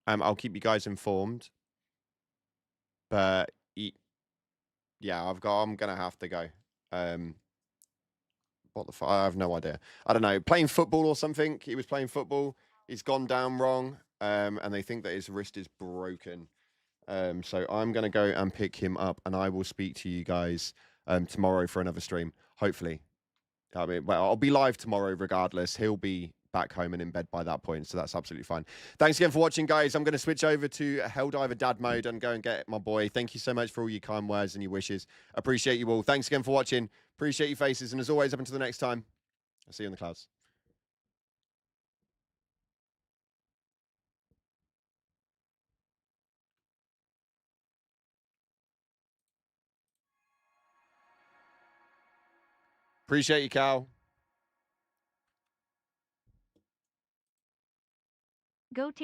I'll keep you guys informed. But yeah, I'm gonna have to go. What the fuck? I have no idea. I don't know. Playing football or something. He was playing football. He's gone down wrong. And they think that his wrist is broken. So I'm gonna go and pick him up, and I will speak to you guys tomorrow for another stream. Hopefully. I mean, well, I'll be live tomorrow regardless. He'll be back home and in bed by that point, so that's absolutely fine. Thanks again for watching, guys. I'm going to switch over to Helldiver Dad mode and go and get my boy. Thank you so much for all your kind words and your wishes. Appreciate you all. Thanks again for watching. Appreciate your faces, and as always, up until the next time, I'll see you in the clouds. Appreciate you, Cal. Go take